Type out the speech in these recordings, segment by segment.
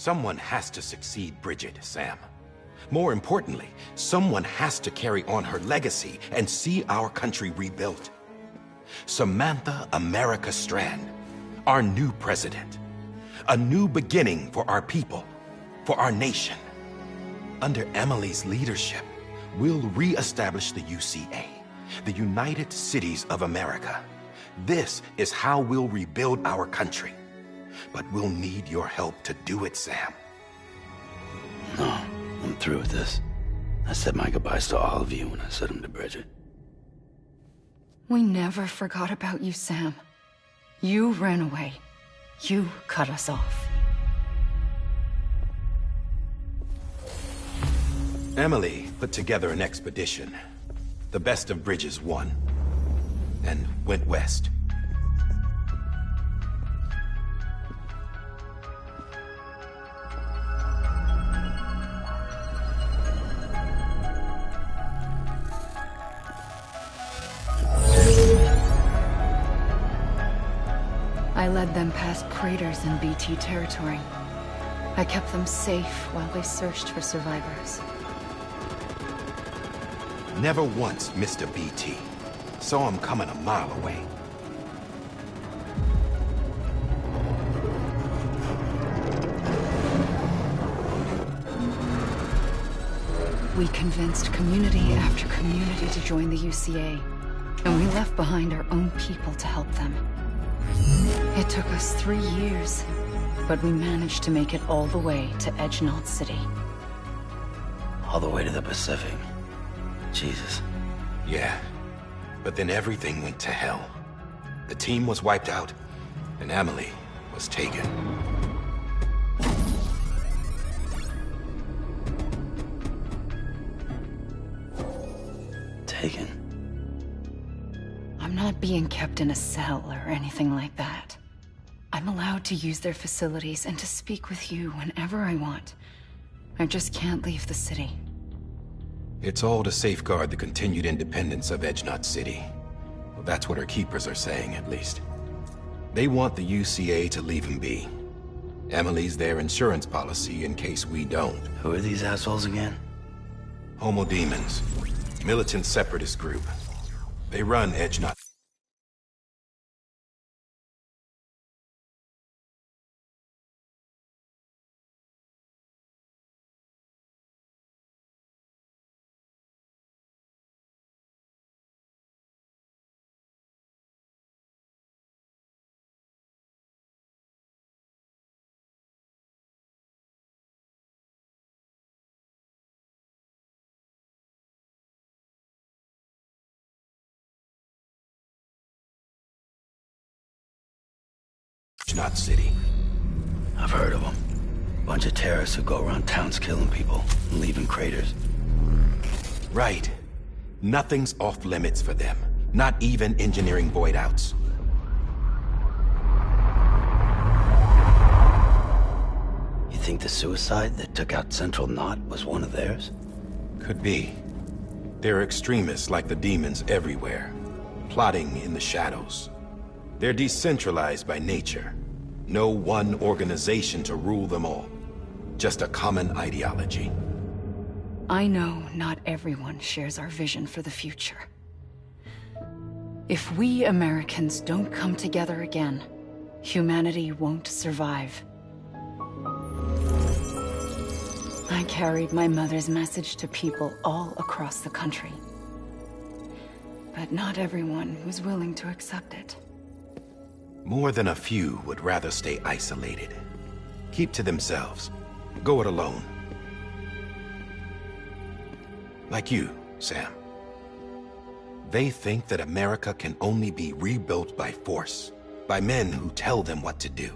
Someone has to succeed Bridget, Sam. More importantly, someone has to carry on her legacy and see our country rebuilt. Samantha America Strand, our new president. A new beginning for our people, for our nation. Under Emily's leadership, we'll re-establish the UCA, the United Cities of America. This is how we'll rebuild our country. But we'll need your help to do it, Sam. No, I'm through with this. I said my goodbyes to all of you when I said them to Bridget. We never forgot about you, Sam. You ran away. You cut us off. Emily put together an expedition. The best of Bridges won, and went west. I led them past craters in BT territory. I kept them safe while they searched for survivors. Never once missed a BT. Saw him coming a mile away. We convinced community after community to join the UCA, and we left behind our own people to help them. It took us 3 years, but we managed to make it all the way to Edgenot City. All the way to the Pacific. Jesus. Yeah, but then everything went to hell. The team was wiped out, and Emily was taken. Taken? I'm not being kept in a cell or anything like that. I'm allowed to use their facilities and to speak with you whenever I want. I just can't leave the city. It's all to safeguard the continued independence of Edgenot City. Well, that's what our keepers are saying, at least. They want the UCA to leave him be. Emily's their insurance policy in case we don't. Who are these assholes again? Homo Demons. Militant separatist group. They run Edgenot. Edgenot City. I've heard of them. Bunch of terrorists who go around towns killing people and leaving craters. Right. Nothing's off limits for them. Not even engineering void outs. You think the suicide that took out Central Knot was one of theirs? Could be. There are extremists like the demons everywhere, plotting in the shadows. They're decentralized by nature. No one organization to rule them all. Just a common ideology. I know not everyone shares our vision for the future. If we Americans don't come together again, humanity won't survive. I carried my mother's message to people all across the country. But not everyone was willing to accept it. More than a few would rather stay isolated. Keep to themselves. Go it alone. Like you, Sam. They think that America can only be rebuilt by force, by men who tell them what to do,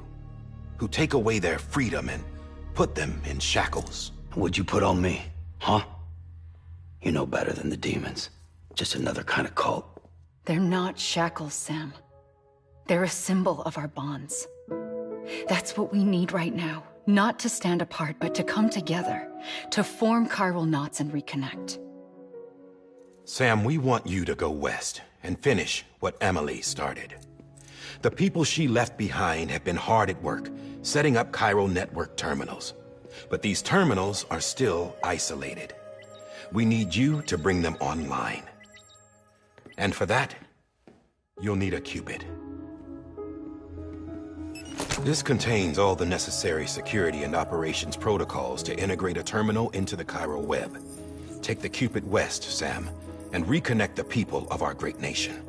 who take away their freedom and put them in shackles. What'd you put on me, huh? You know better than the demons. Just another kind of cult. They're not shackles, Sam. They're a symbol of our bonds. That's what we need right now. Not to stand apart, but to come together. To form chiral knots and reconnect. Sam, we want you to go west and finish what Emily started. The people she left behind have been hard at work, setting up chiral network terminals. But these terminals are still isolated. We need you to bring them online. And for that, you'll need a Cupid. This contains all the necessary security and operations protocols to integrate a terminal into the chiral web. Take the Cupid west, Sam, and reconnect the people of our great nation.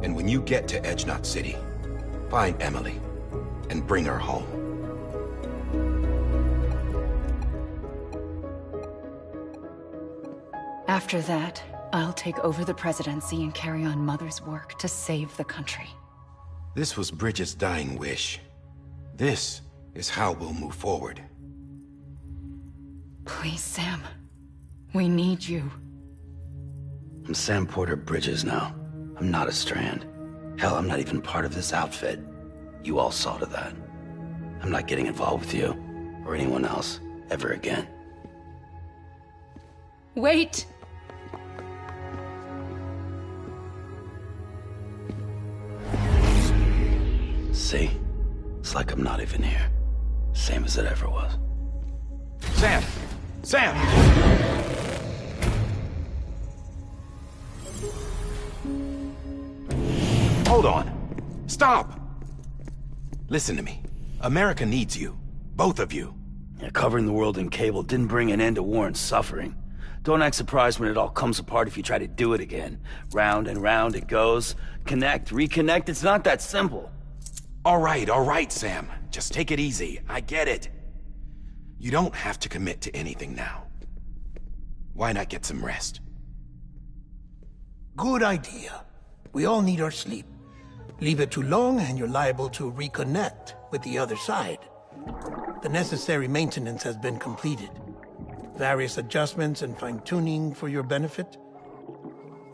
And when you get to Edge Knot City, find Emily and bring her home. After that, I'll take over the presidency and carry on Mother's work to save the country. This was Bridget's dying wish. This is how we'll move forward. Please, Sam. We need you. I'm Sam Porter Bridges now. I'm not a Strand. Hell, I'm not even part of this outfit. You all saw to that. I'm not getting involved with you, or anyone else, ever again. Wait! See? It's like I'm not even here. Same as it ever was. Sam! Sam! Hold on. Stop! Listen to me. America needs you. Both of you. Yeah, covering the world in cable didn't bring an end to war and suffering. Don't act surprised when it all comes apart if you try to do it again. Round and round it goes. Connect, reconnect, it's not that simple. All right, Sam. Just take it easy. I get it. You don't have to commit to anything now. Why not get some rest? Good idea. We all need our sleep. Leave it too long and you're liable to reconnect with the other side. The necessary maintenance has been completed. Various adjustments and fine-tuning for your benefit.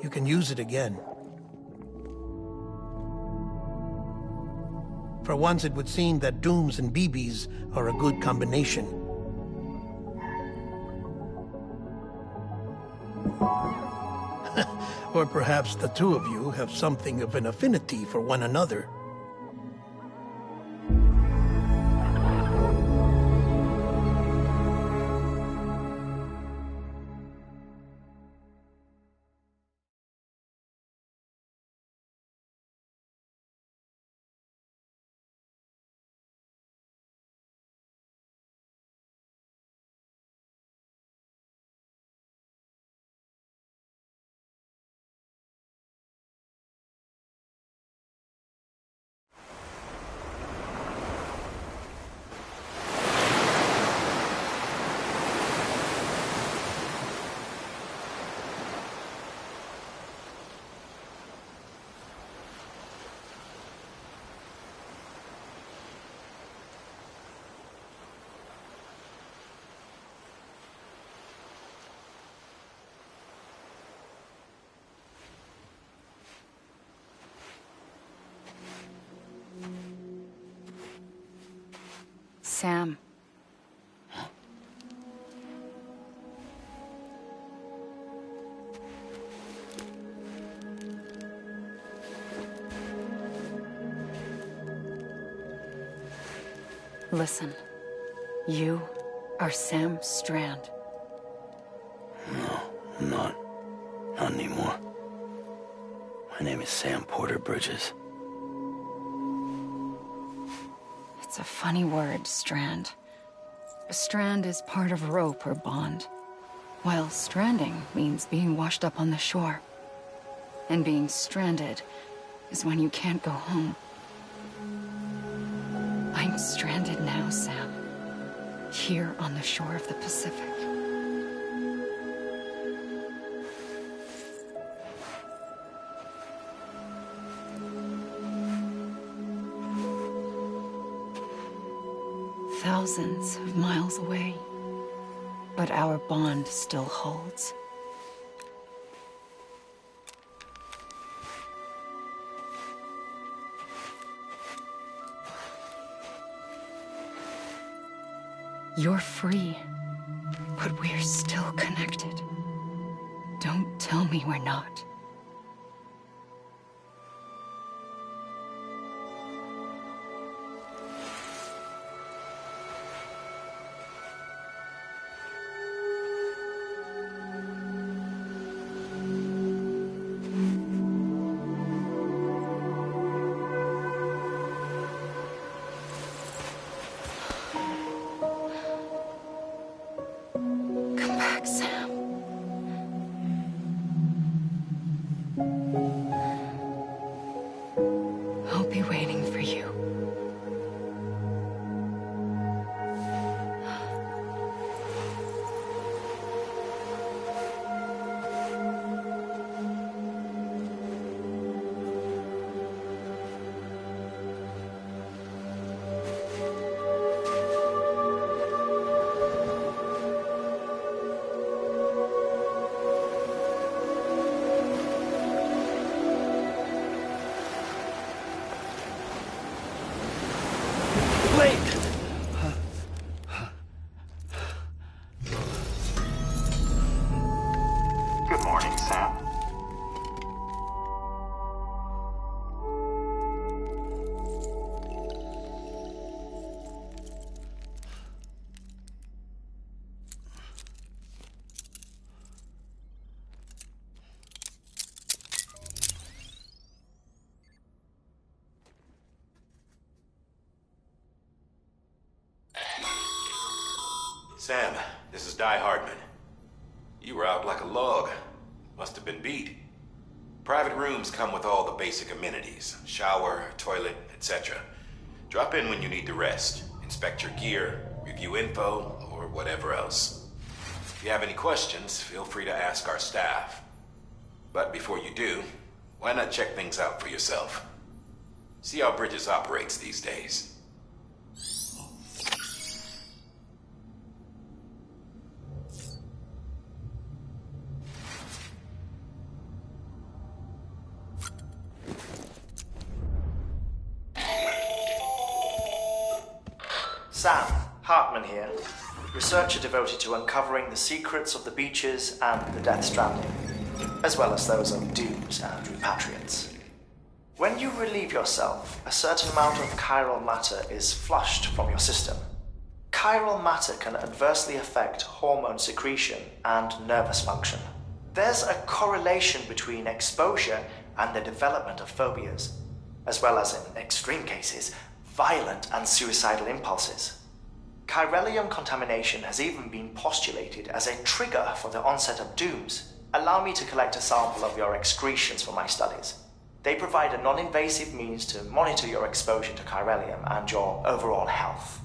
You can use it again. For once, it would seem that Dooms and BBs are a good combination. Or perhaps the two of you have something of an affinity for one another. Sam. Listen. You are Sam Strand. No, I'm not. Not anymore. My name is Sam Porter Bridges. It's a funny word, Strand. A strand is part of rope or bond, while stranding means being washed up on the shore. And being stranded is when you can't go home. I'm stranded now, Sam. Here on the shore of the Pacific. Thousands of miles away, but our bond still holds. You're free, but we're still connected. Don't tell me we're not. Sam, this is Di Hardman. You were out like a log. Must have been beat. Private rooms come with all the basic amenities. Shower, toilet, etc. Drop in when you need to rest. Inspect your gear, review info, or whatever else. If you have any questions, feel free to ask our staff. But before you do, why not check things out for yourself? See how Bridges operates these days. Sam, Hartman here, researcher devoted to uncovering the secrets of the beaches and the Death Stranding, as well as those of dooms and repatriates. When you relieve yourself, a certain amount of chiral matter is flushed from your system. Chiral matter can adversely affect hormone secretion and nervous function. There's a correlation between exposure and the development of phobias, as well as, in extreme cases, violent and suicidal impulses. Chiralium contamination has even been postulated as a trigger for the onset of dooms. Allow me to collect a sample of your excretions for my studies. They provide a non-invasive means to monitor your exposure to chiralium and your overall health.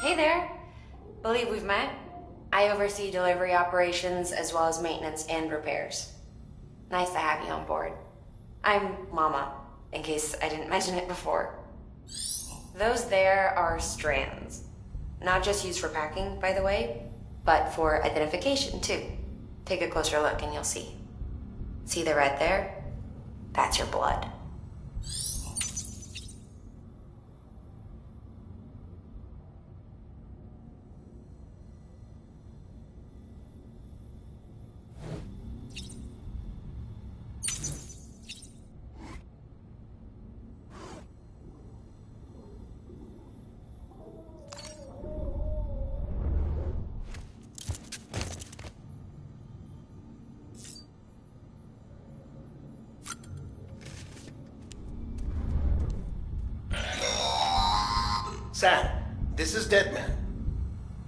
Hey there. Believe we've met. I oversee delivery operations as well as maintenance and repairs. Nice to have you on board. I'm Mama, in case I didn't mention it before. Those there are strands. Not just used for packing, by the way, but for identification too. Take a closer look and you'll see. See the red there? That's your blood. Sam, this is Deadman.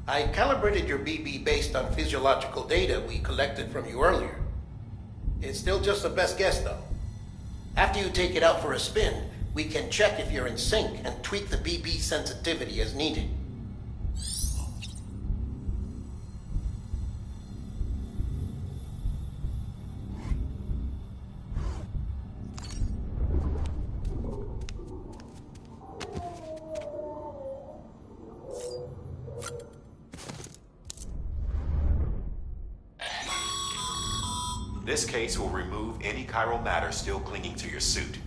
I calibrated your BB based on physiological data we collected from you earlier. It's still just a best guess, though. After you take it out for a spin, we can check if you're in sync and tweak the BB sensitivity as needed. This case will remove any chiral matter still clinging to your suit.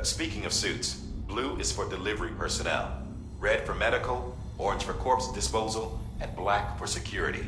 Speaking of suits, blue is for delivery personnel, red for medical, orange for corpse disposal, and black for security.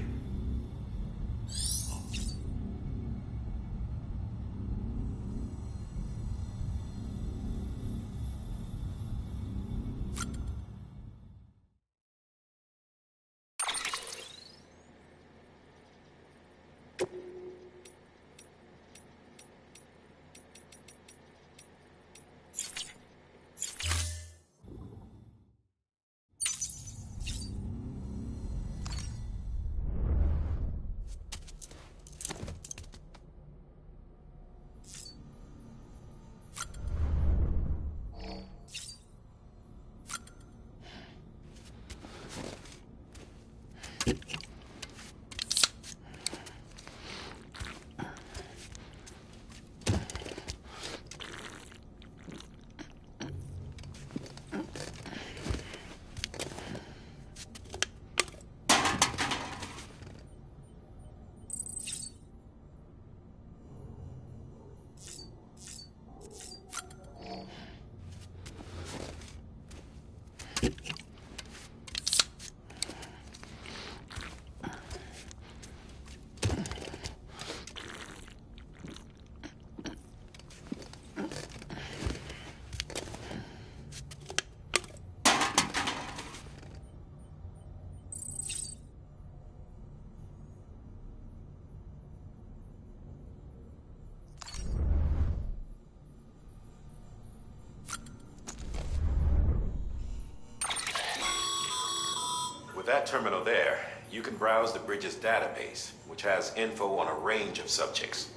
With that terminal there, you can browse the bridge's database, which has info on a range of subjects.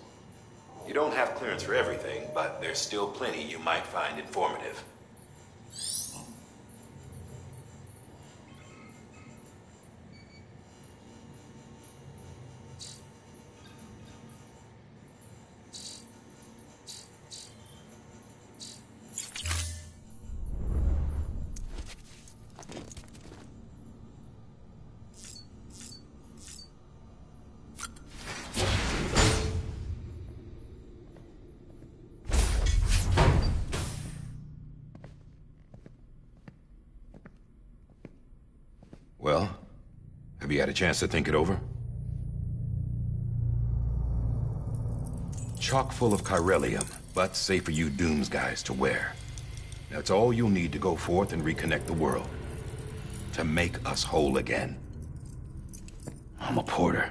You don't have clearance for everything, but there's still plenty you might find informative. Well, have you had a chance to think it over? Chock full of chiralium, but safe for you Dooms guys to wear. That's all you'll need to go forth and reconnect the world. To make us whole again. I'm a porter.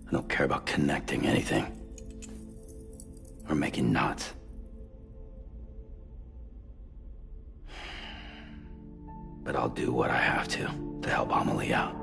I don't care about connecting anything. Or making knots. But I'll do what I have to help Amelie out.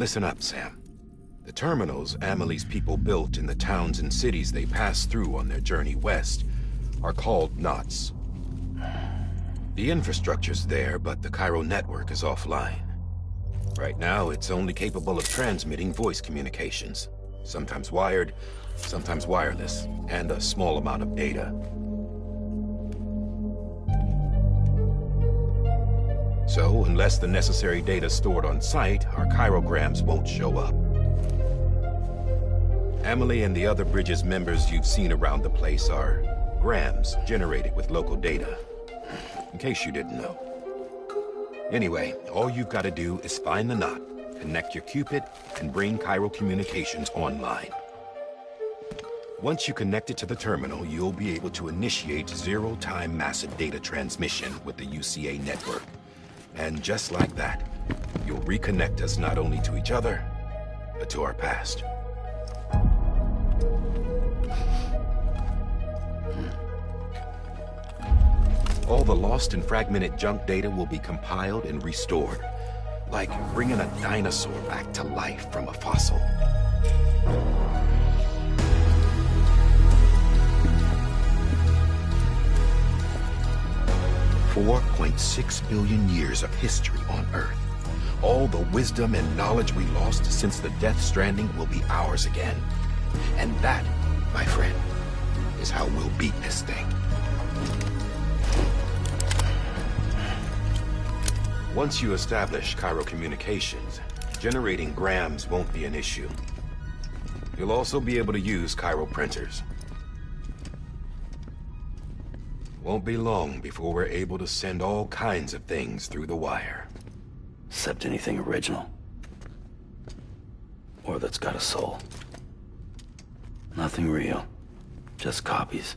Listen up, Sam. The terminals Amelie's people built in the towns and cities they passed through on their journey west are called knots. The infrastructure's there, but the Cairo network is offline. Right now, it's only capable of transmitting voice communications, sometimes wired, sometimes wireless, and a small amount of data. So, unless the necessary data is stored on site, our chirograms won't show up. Amelie and the other Bridges members you've seen around the place are grams generated with local data, in case you didn't know. Anyway, all you've got to do is find the knot, connect your Cupid, and bring Cairo communications online. Once you connect it to the terminal, you'll be able to initiate zero-time massive data transmission with the UCA network. And just like that, you'll reconnect us not only to each other, but to our past. All the lost and fragmented junk data will be compiled and restored, like bringing a dinosaur back to life from a fossil. 4.6 billion years of history on Earth. All the wisdom and knowledge we lost since the Death Stranding will be ours again. And that, my friend, is how we'll beat this thing. Once you establish Cairo communications, generating grams won't be an issue. You'll also be able to use Cairo printers. Won't be long before we're able to send all kinds of things through the wire. Except anything original. Or that's got a soul. Nothing real. Just copies.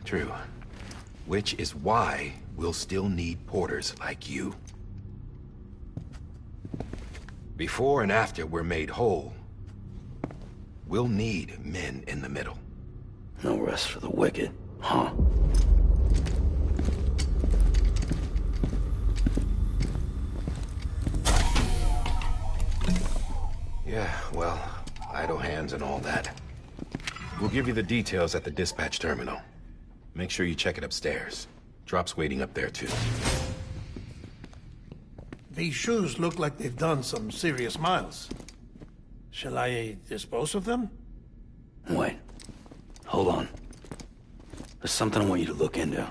True. Which is why we'll still need porters like you. Before and after we're made whole, we'll need men in the middle. No rest for the wicked, huh? Yeah, well, idle hands and all that. We'll give you the details at the dispatch terminal. Make sure you check it upstairs. Drop's waiting up there, too. These shoes look like they've done some serious miles. Shall I dispose of them? Wait. Hold on. There's something I want you to look into.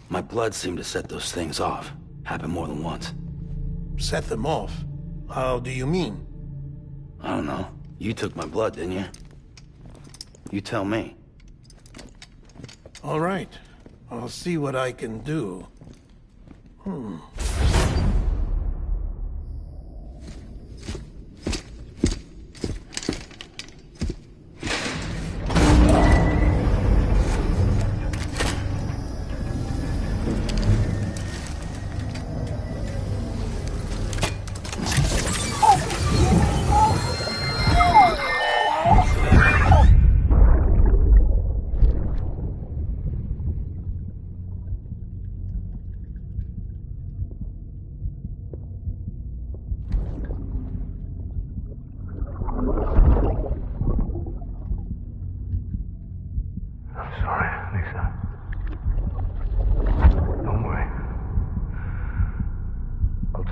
My blood seemed to set those things off. Happened more than once. Set them off? How do you mean? I don't know. You took my blood, didn't you? You tell me. All right. I'll see what I can do.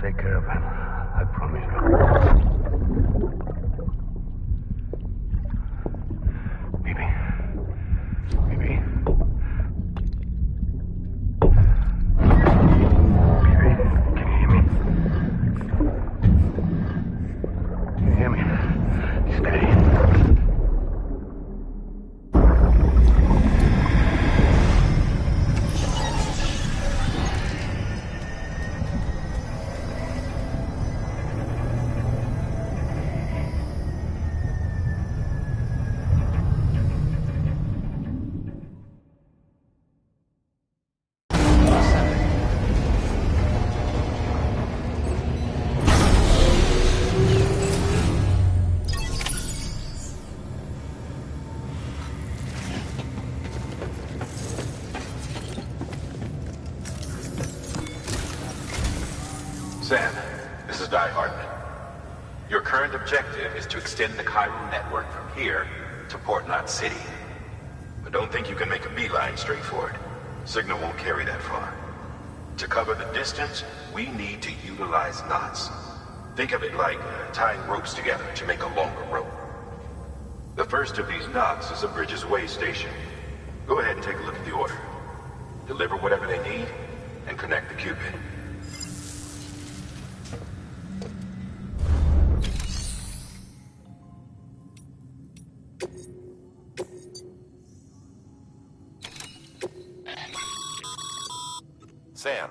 Take care of him. I promise you. Baby. Baby. Baby, can you hear me? Can you hear me? Steady. Sam, this is Di Hartman. Your current objective is to extend the Cairo network from here to Port Knot City. But don't think you can make a beeline straight for it. Signal won't carry that far. To cover the distance, we need to utilize knots. Think of it like tying ropes together to make a longer rope. The first of these knots is a Bridges Way station. Go ahead and take a look at the order. Deliver whatever they need, and connect the Cupid. Sam,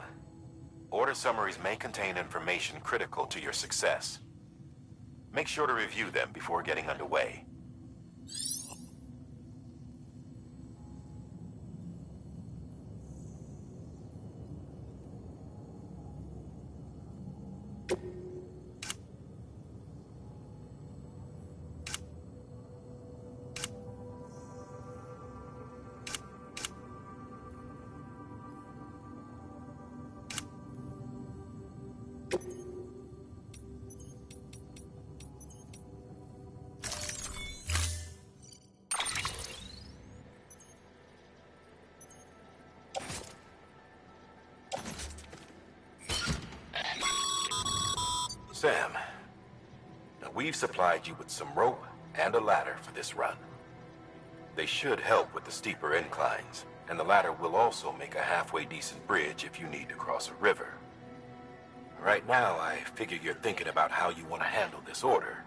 order summaries may contain information critical to your success. Make sure to review them before getting underway. We've supplied you with some rope and a ladder for this run. They should help with the steeper inclines, and the ladder will also make a halfway decent bridge if you need to cross a river. Right now, I figure you're thinking about how you want to handle this order.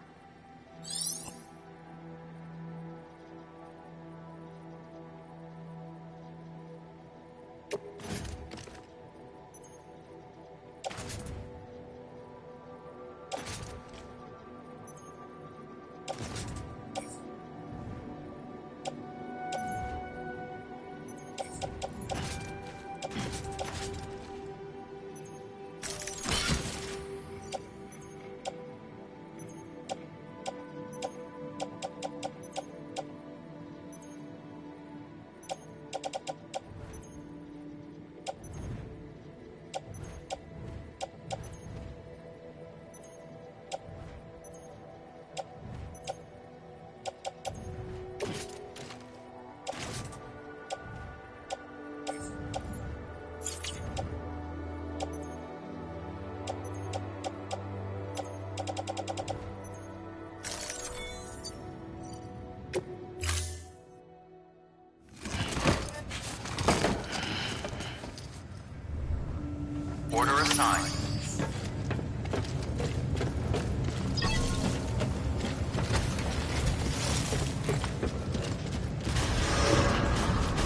Order assigned.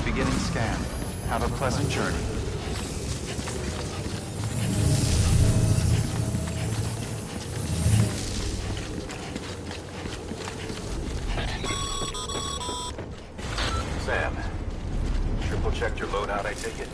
Beginning scan. Have a pleasant journey. Sam, triple checked your loadout, I take it?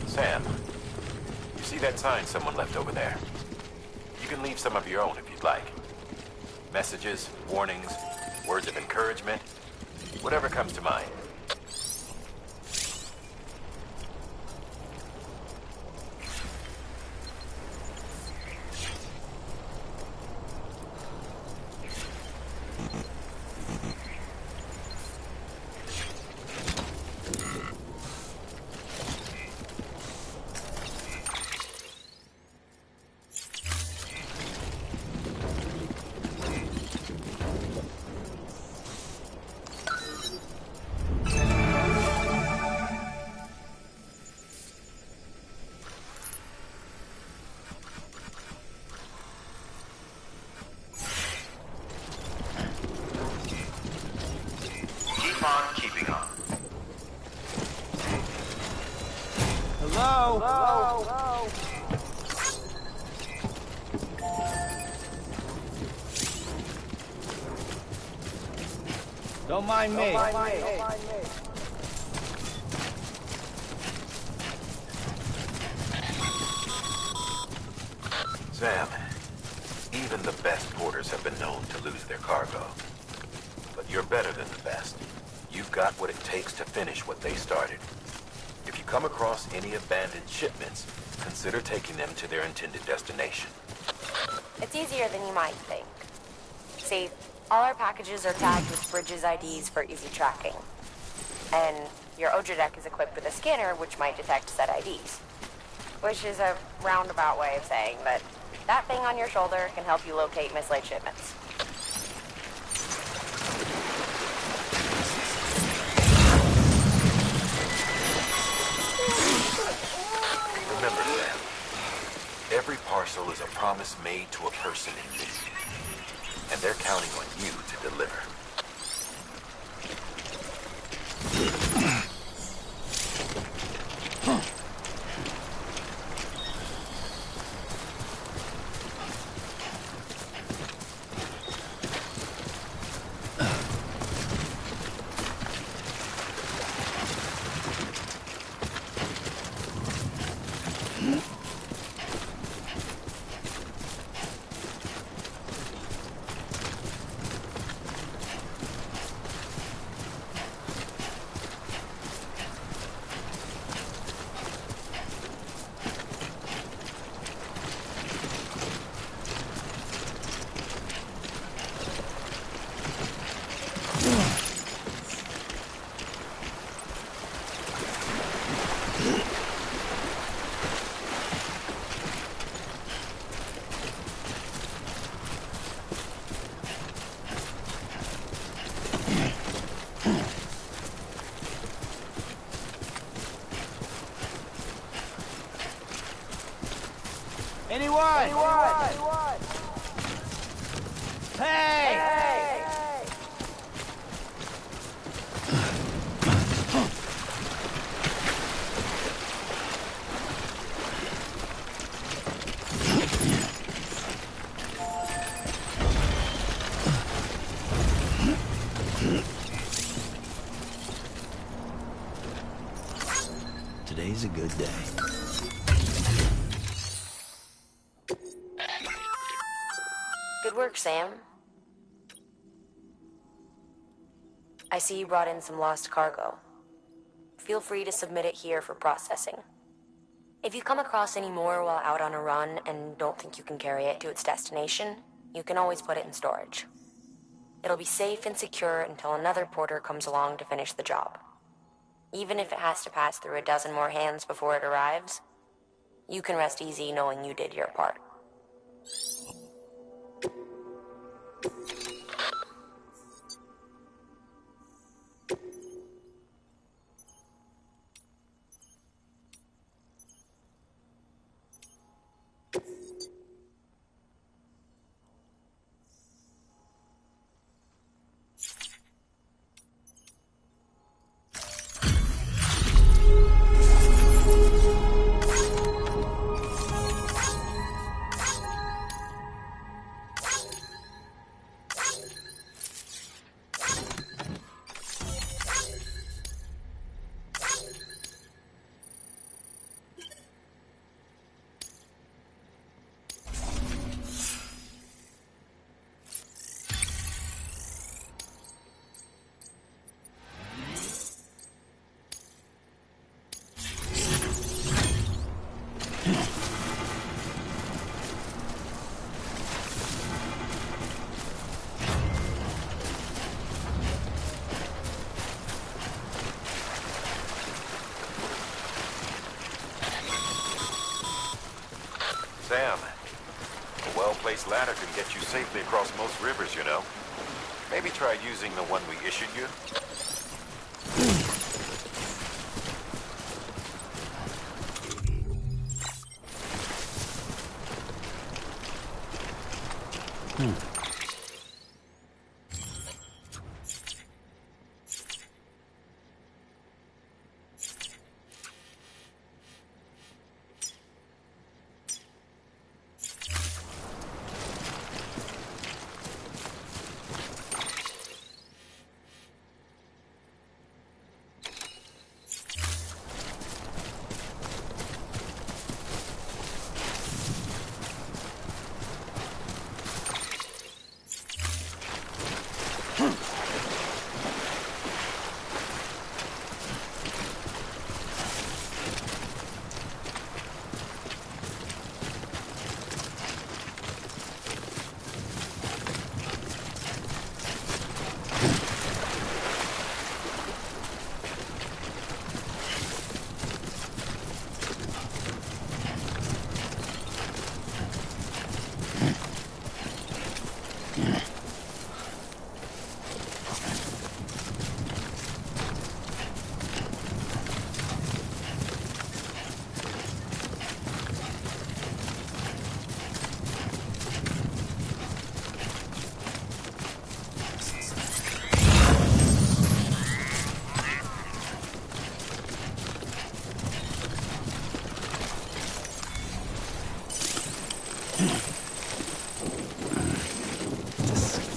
Sam, you see that sign someone left over there? You can leave some of your own if you'd like. Messages, warnings, words of encouragement, whatever comes to mind. Keeping on. Hello? Hello? Don't mind me. Sam, even the best porters have been known to lose their cargo. But you're better than the best. You've got what it takes to finish what they started. If you come across any abandoned shipments, consider taking them to their intended destination. It's easier than you might think. See, all our packages are tagged with Bridges IDs for easy tracking. And your Odra deck is equipped with a scanner which might detect said IDs. Which is a roundabout way of saying that that thing on your shoulder can help you locate mislaid shipments. Remember, Sam, every parcel is a promise made to a person in need. And they're counting on you to deliver. Today's a good day. Good work, Sam. I see you brought in some lost cargo. Feel free to submit it here for processing. If you come across any more while out on a run and don't think you can carry it to its destination, you can always put it in storage. It'll be safe and secure until another porter comes along to finish the job. Even if it has to pass through a dozen more hands before it arrives, you can rest easy knowing you did your part. Sam, a well-placed ladder can get you safely across most rivers, you know. Maybe try using the one we issued you.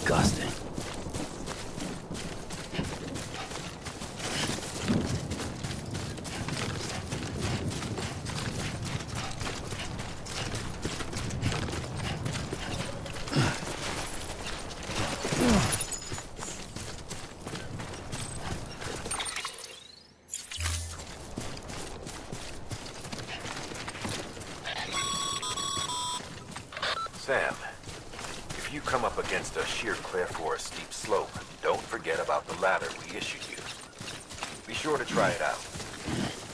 Disgusting. Sam, if you come up against a sheer cliff or a steep slope, don't forget about the ladder we issued you. Be sure to try it out.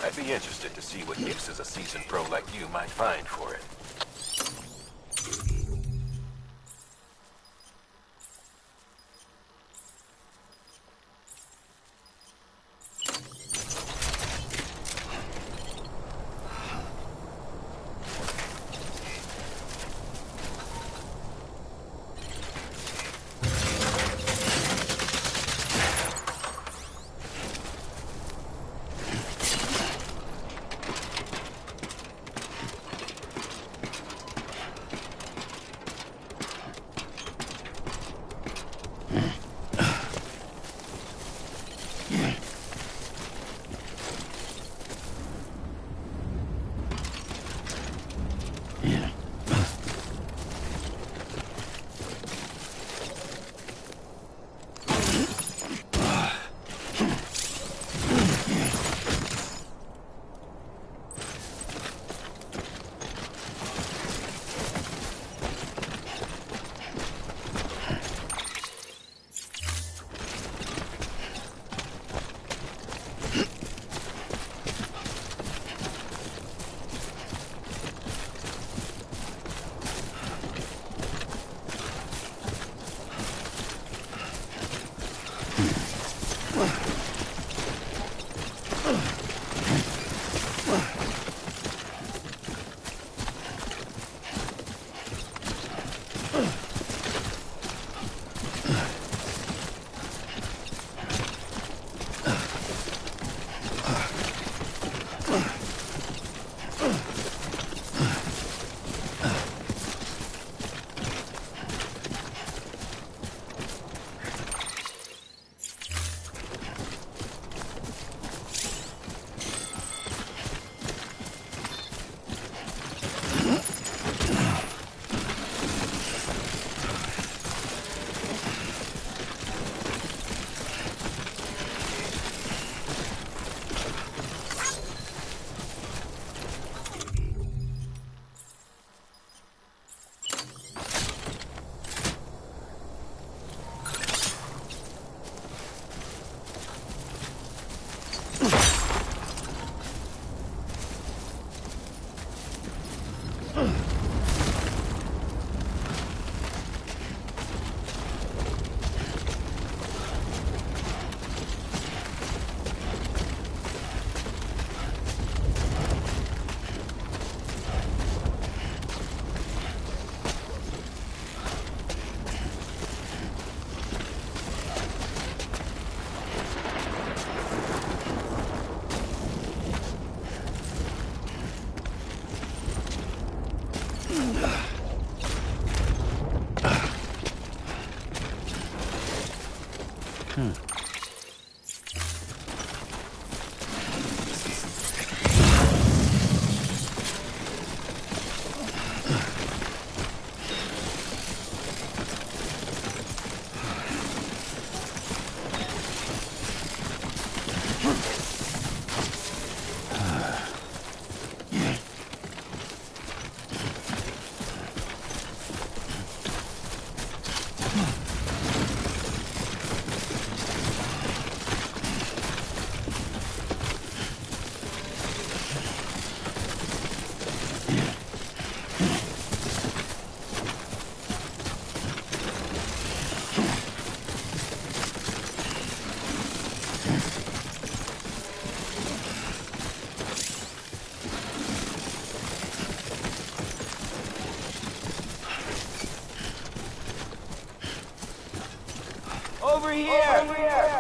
I'd be interested to see what uses a seasoned pro like you might find for it. Over here! Over here!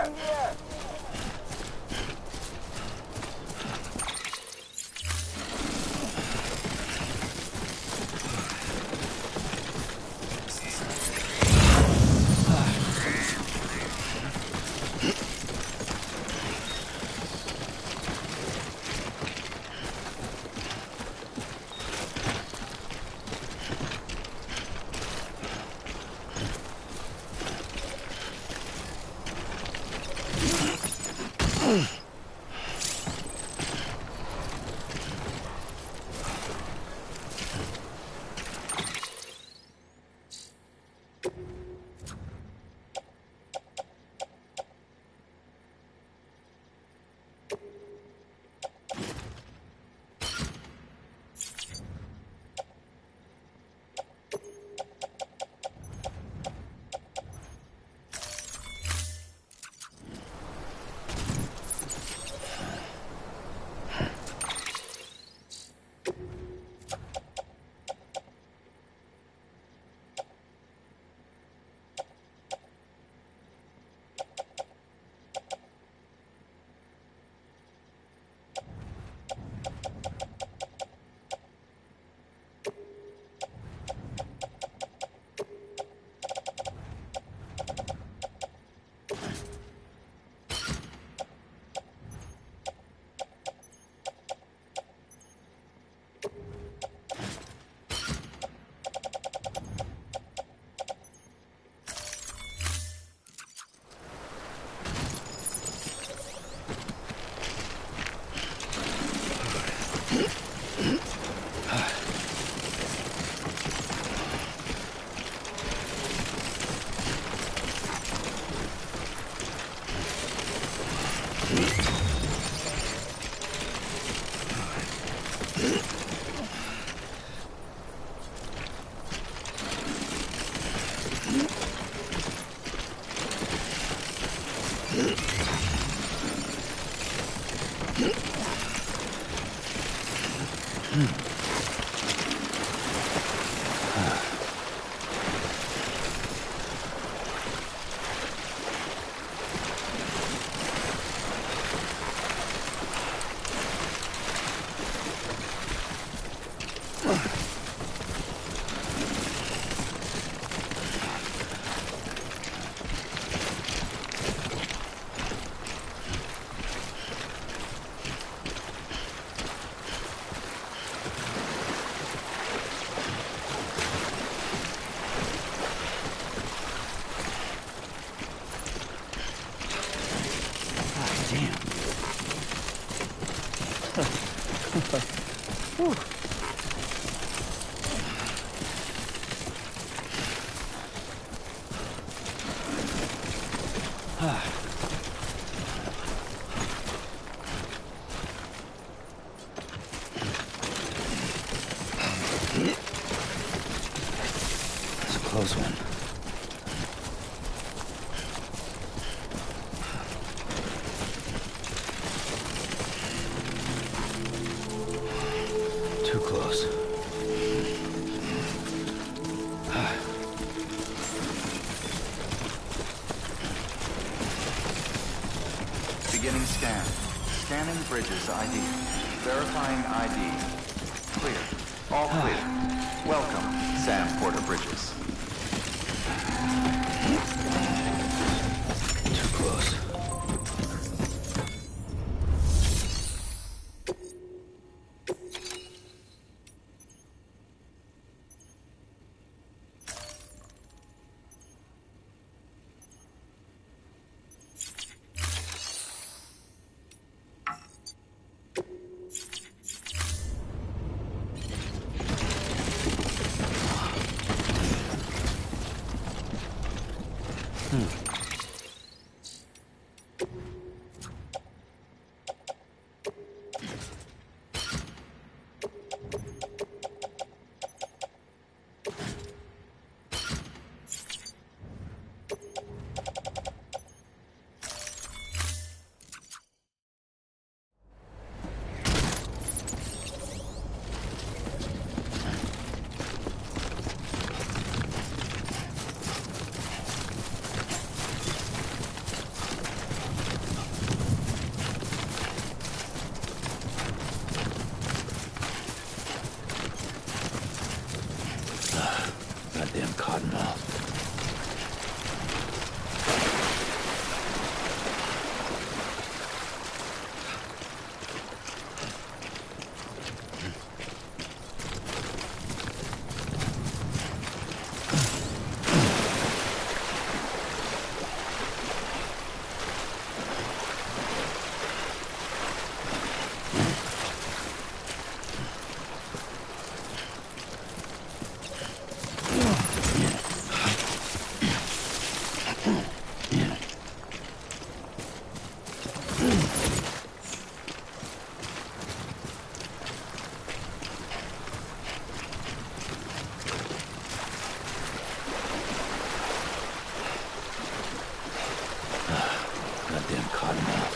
It's a close one. Too close. Beginning scan. Scanning bridges ID. Verifying ID. Clear. All clear. Welcome, Sam Porter Bridges. Too close. Goddamn cottonmouth. Goddamn cottonmouth.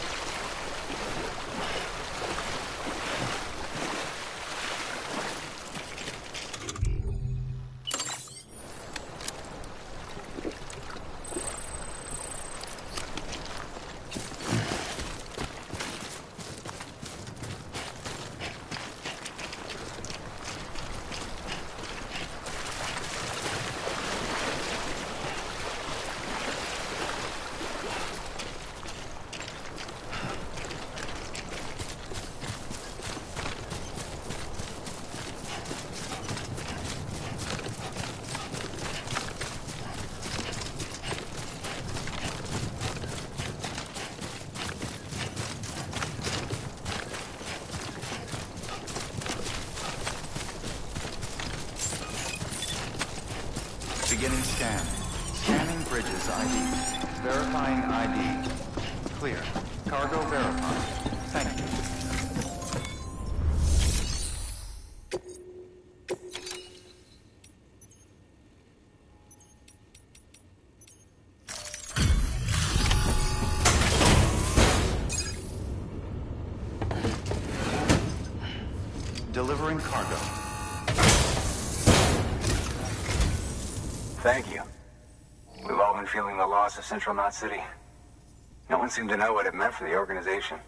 Beginning scan. Scanning bridges ID. Verifying ID. Clear. Cargo verified. Thank you. Delivering cargo. Thank you. We've all been feeling the loss of Central Knot City. No one seemed to know what it meant for the organization,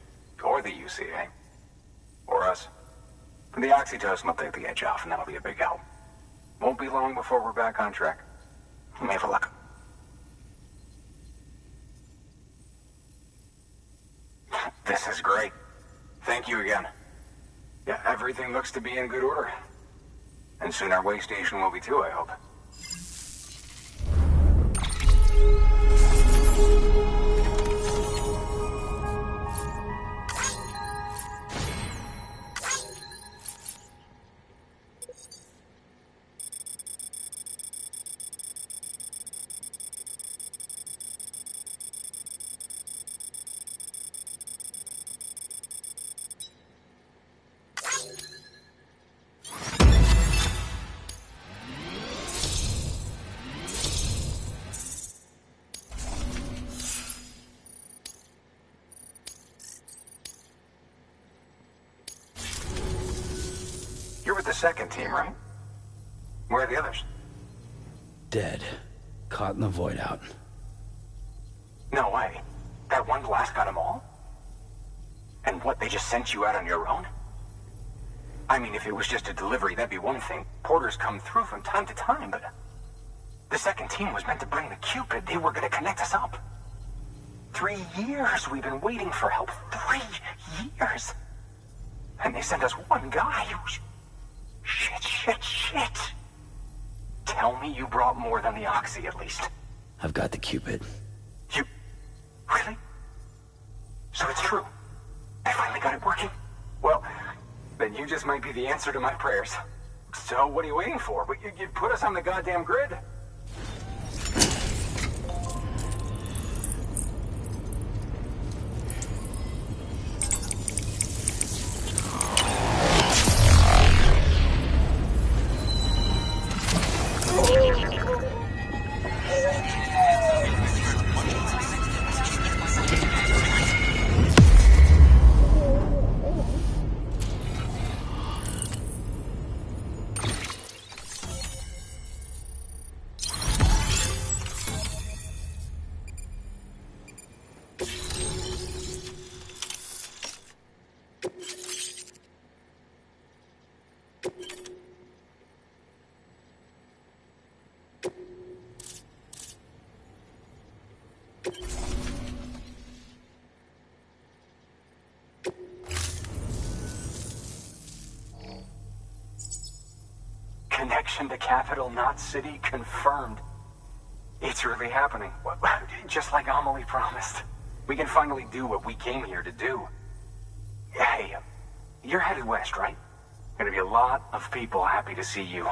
or the UCA, or us. The oxytocin will take the edge off, and that'll be a big help. Won't be long before we're back on track. We may have a luck. This is great. Thank you again. Yeah, everything looks to be in good order. And soon our way station will be too, I hope. You're with the second team, right? Where are the others? Dead. Caught in the void out. No way. That one blast got them all? And what, they just sent you out on your own? I mean, if it was just a delivery, that'd be one thing. Porters come through from time to time, but... The second team was meant to bring the Cupid. They were gonna connect us up. 3 years we've been waiting for help. 3 years! And they sent us one guy who's... Shit. Tell me you brought more than the Oxy, at least. I've got the Cupid. You... Really? So it's true. I finally got it working. Well, then you just might be the answer to my prayers. So what are you waiting for? You put us on the goddamn grid. Connection to Capital Knot City confirmed. It's really happening. Just like Amelie promised. We can finally do what we came here to do. Hey, you're headed west, right? Gonna be a lot of people happy to see you.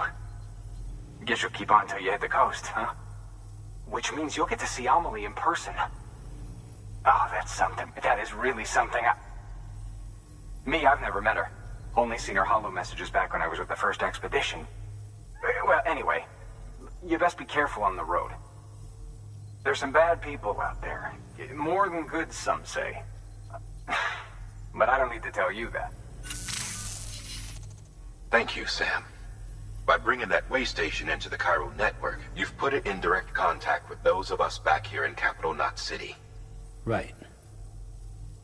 Guess you'll keep on till you hit the coast, huh? Which means you'll get to see Amelie in person. Oh, that's something. That is really something. I've never met her. Only seen her holo messages back when I was with the first expedition. Well, anyway, you best be careful on the road. There's some bad people out there. More than good, some say. But I don't need to tell you that. Thank you, Sam. By bringing that way station into the Cairo network, you've put it in direct contact with those of us back here in Capital Knot City. Right.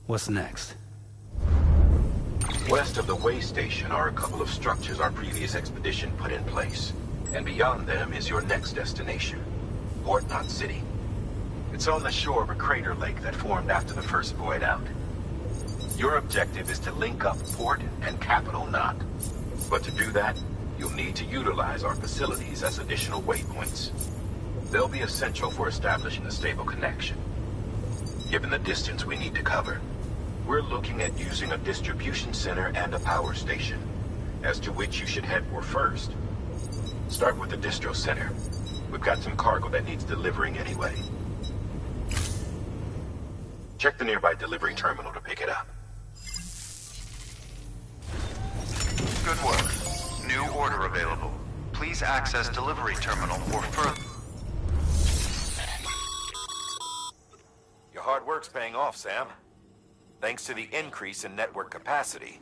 What's next? West of the way station are a couple of structures our previous expedition put in place. And beyond them is your next destination, Port Knot City. It's on the shore of a crater lake that formed after the first void out. Your objective is to link up Port and Capital Knot. But to do that, you'll need to utilize our facilities as additional waypoints. They'll be essential for establishing a stable connection. Given the distance we need to cover, we're looking at using a distribution center and a power station, as to which you should head for first. Start with the distro center. We've got some cargo that needs delivering anyway. Check the nearby delivery terminal to pick it up. Good work. New order available. Please access delivery terminal for further... Your hard work's paying off, Sam. Thanks to the increase in network capacity,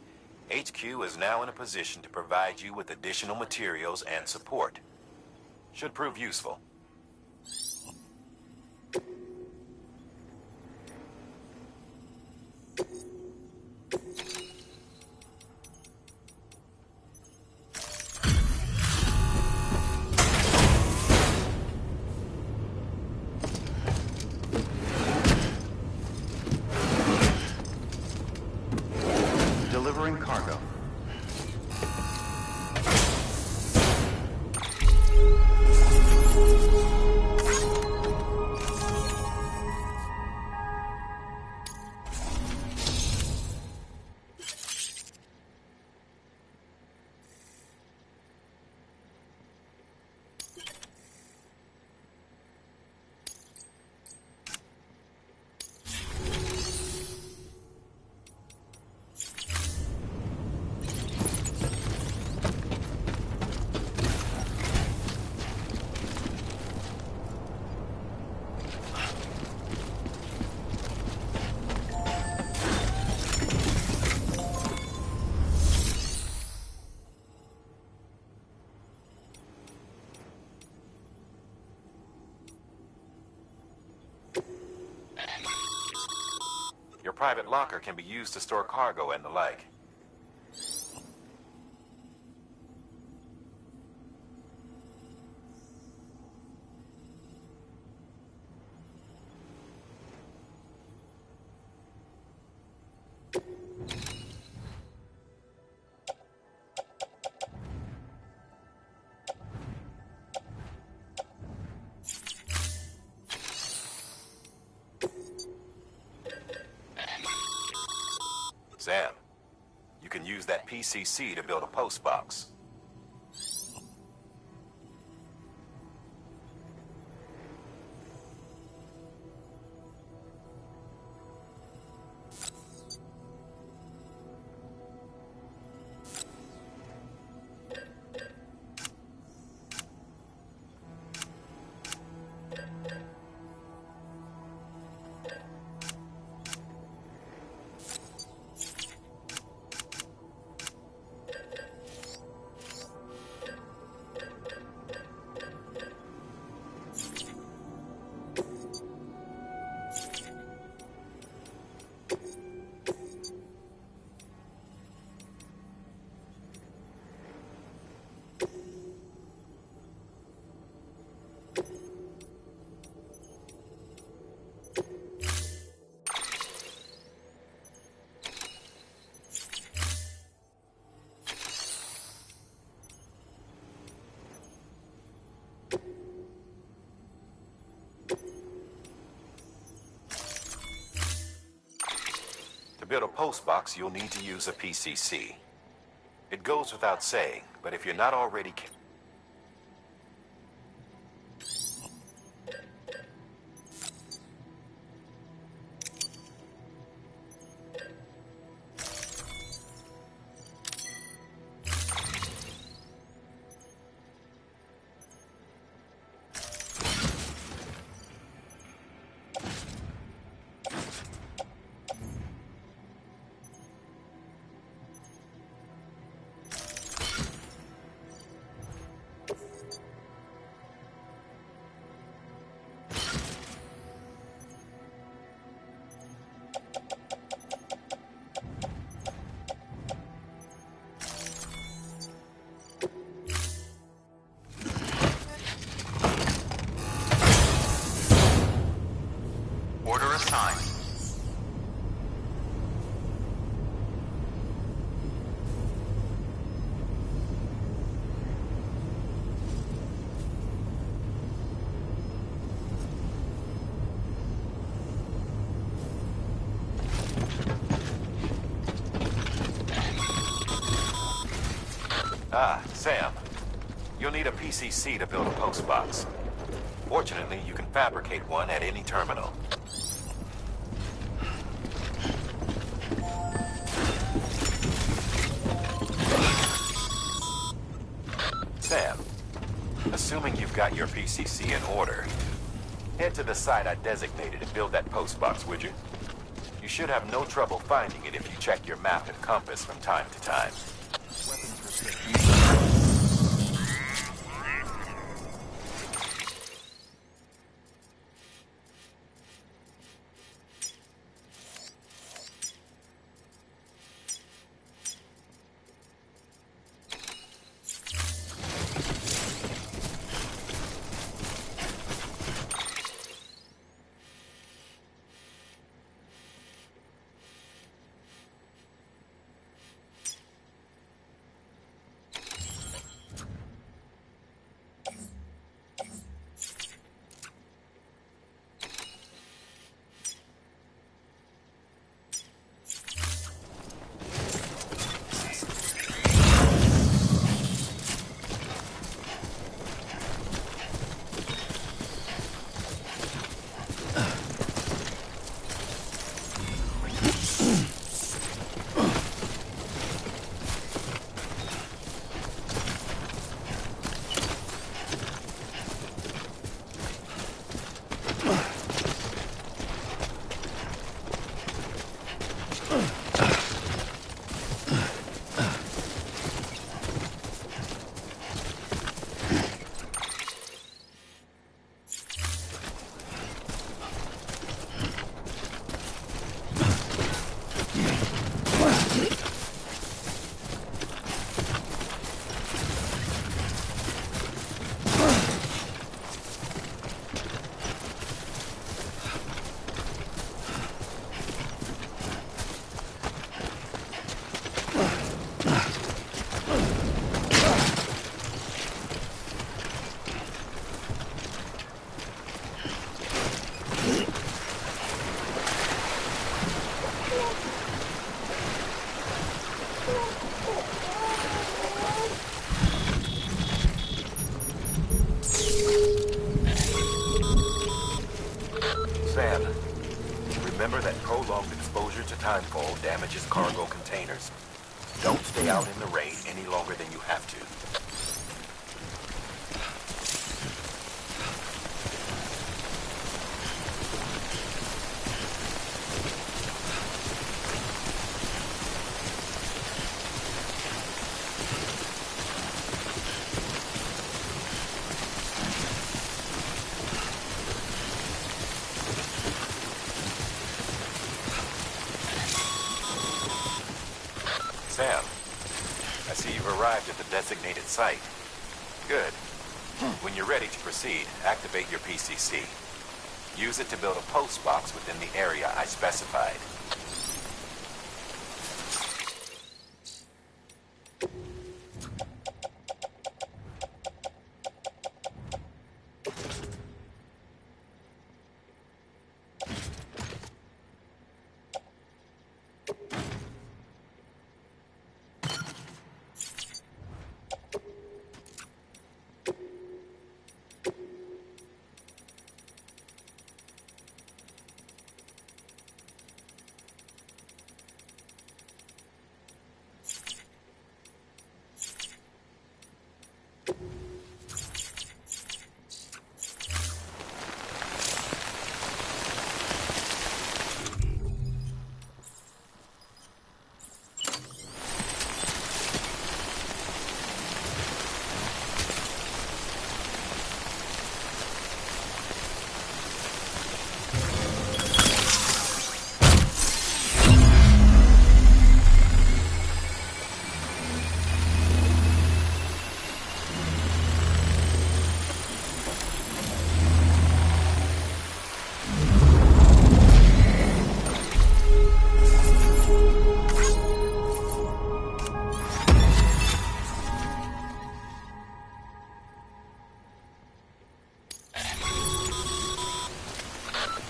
HQ is now in a position to provide you with additional materials and support. Should prove useful. Delivering cargo. Your private locker can be used to store cargo and the like. Sam, you can use that PCC to build a post box. To build a post box, you'll need to use a PCC. It goes without saying, but if you're not already... Order assigned. Ah, Sam. You'll need a PCC to build a post box. Fortunately, you can fabricate one at any terminal. Sam, assuming you've got your PCC in order, head to the site I designated and build that post box, would you? You You should have no trouble finding it if you check your map and compass from time to time. Sam, remember that prolonged exposure to timefall damages cargo containers. Don't stay out in the rain any longer than you have to. Sam, I see you've arrived at the designated site. Good. When you're ready to proceed, activate your PCC. Use it to build a post box within the area I specified.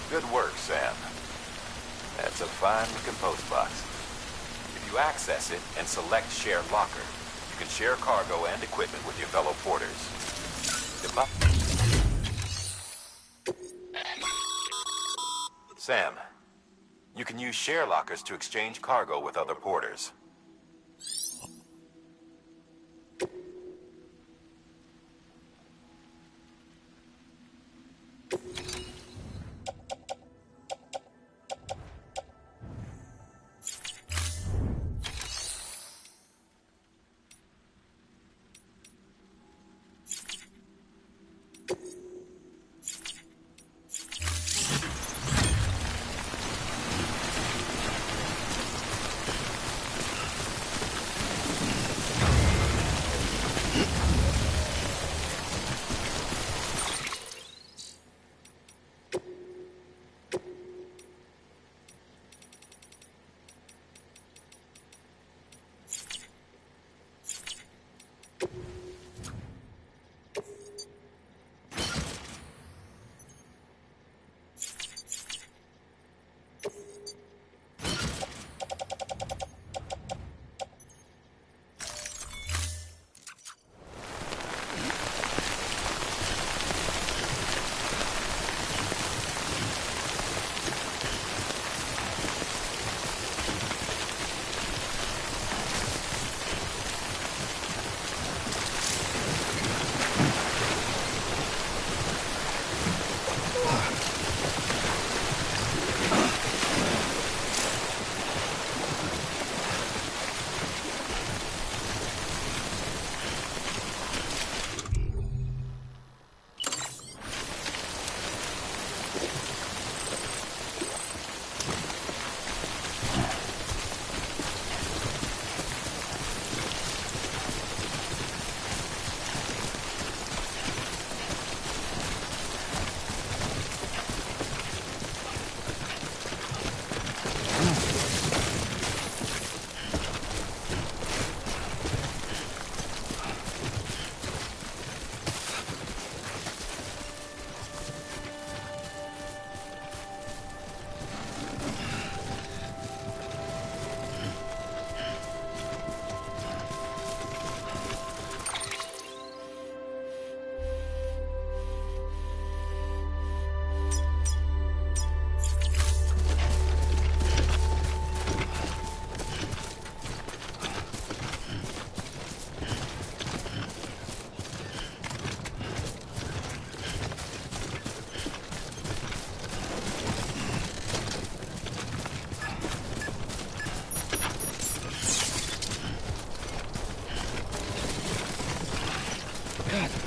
Good work, Sam. That's a fine-looking post box. If you access it and select Share Locker, you can share cargo and equipment with your fellow porters. Sam, you can use share lockers to exchange cargo with other porters. God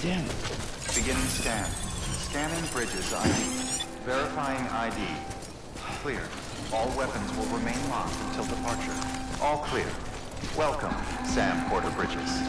damn it. Beginning scan. Scanning bridges ID. Verifying ID. Clear. All weapons will remain locked until departure. All clear. Welcome, Sam Porter Bridges.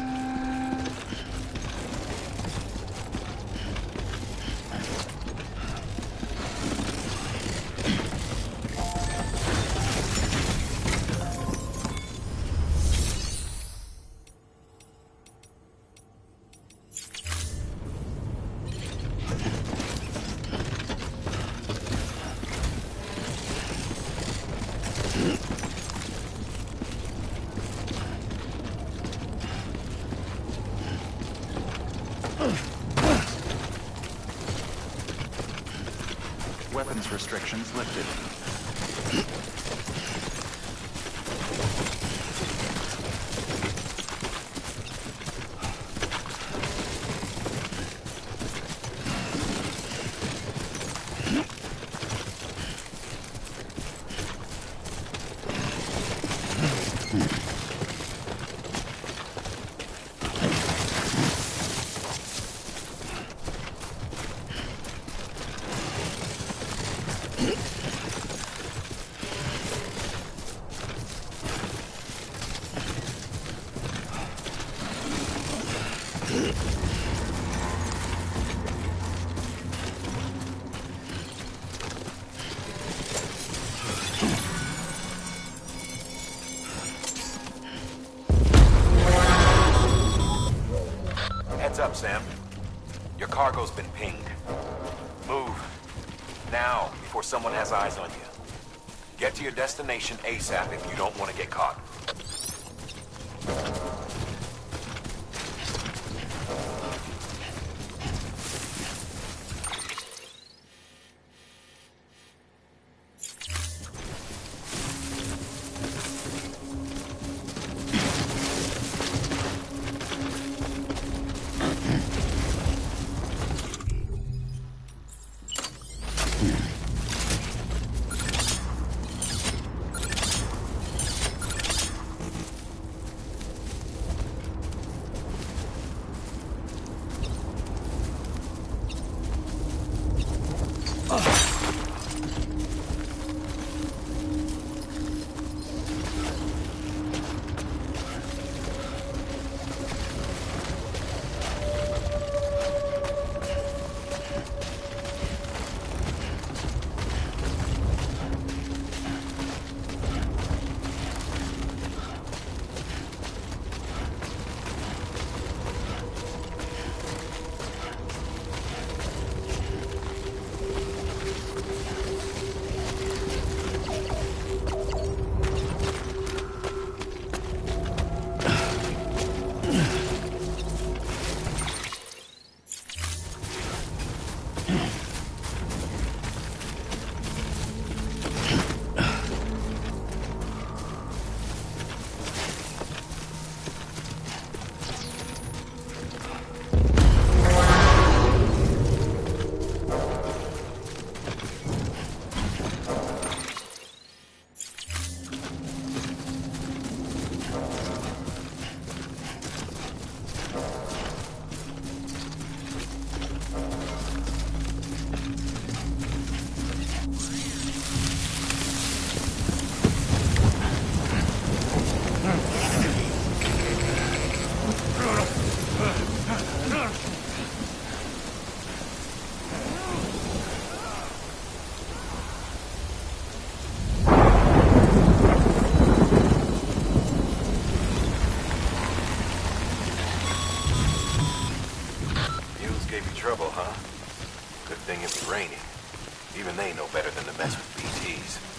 Weapons restrictions lifted. Heads up, Sam. Your cargo's been pinged. Move. Now, before someone has eyes on you. Get to your destination ASAP if you don't want to get caught. gave you trouble, huh? Good thing it was raining. Even they know better than to mess with BTs.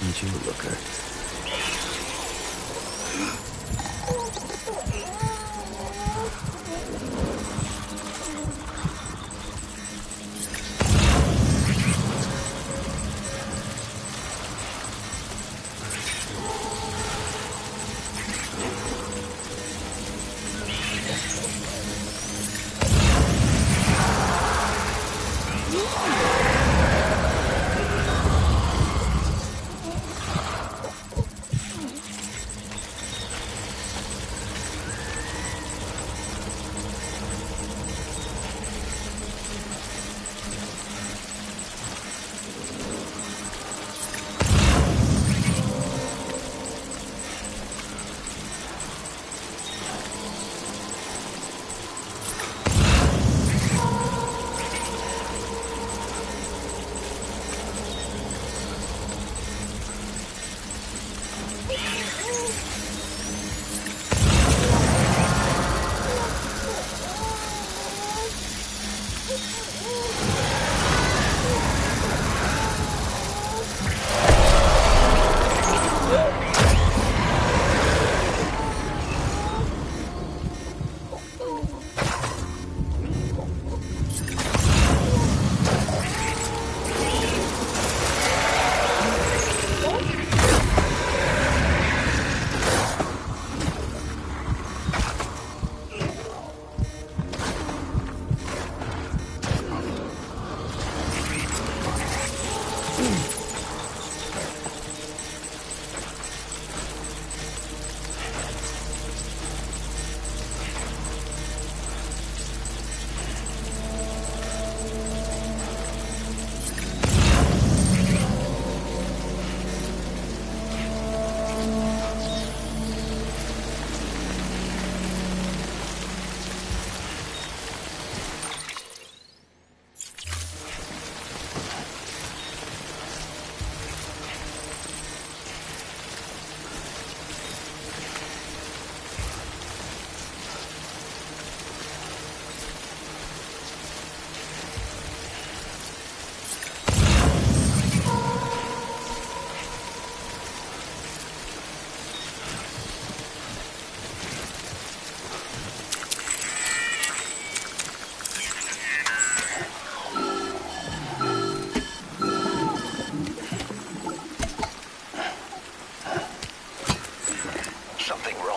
Aren't you a looker?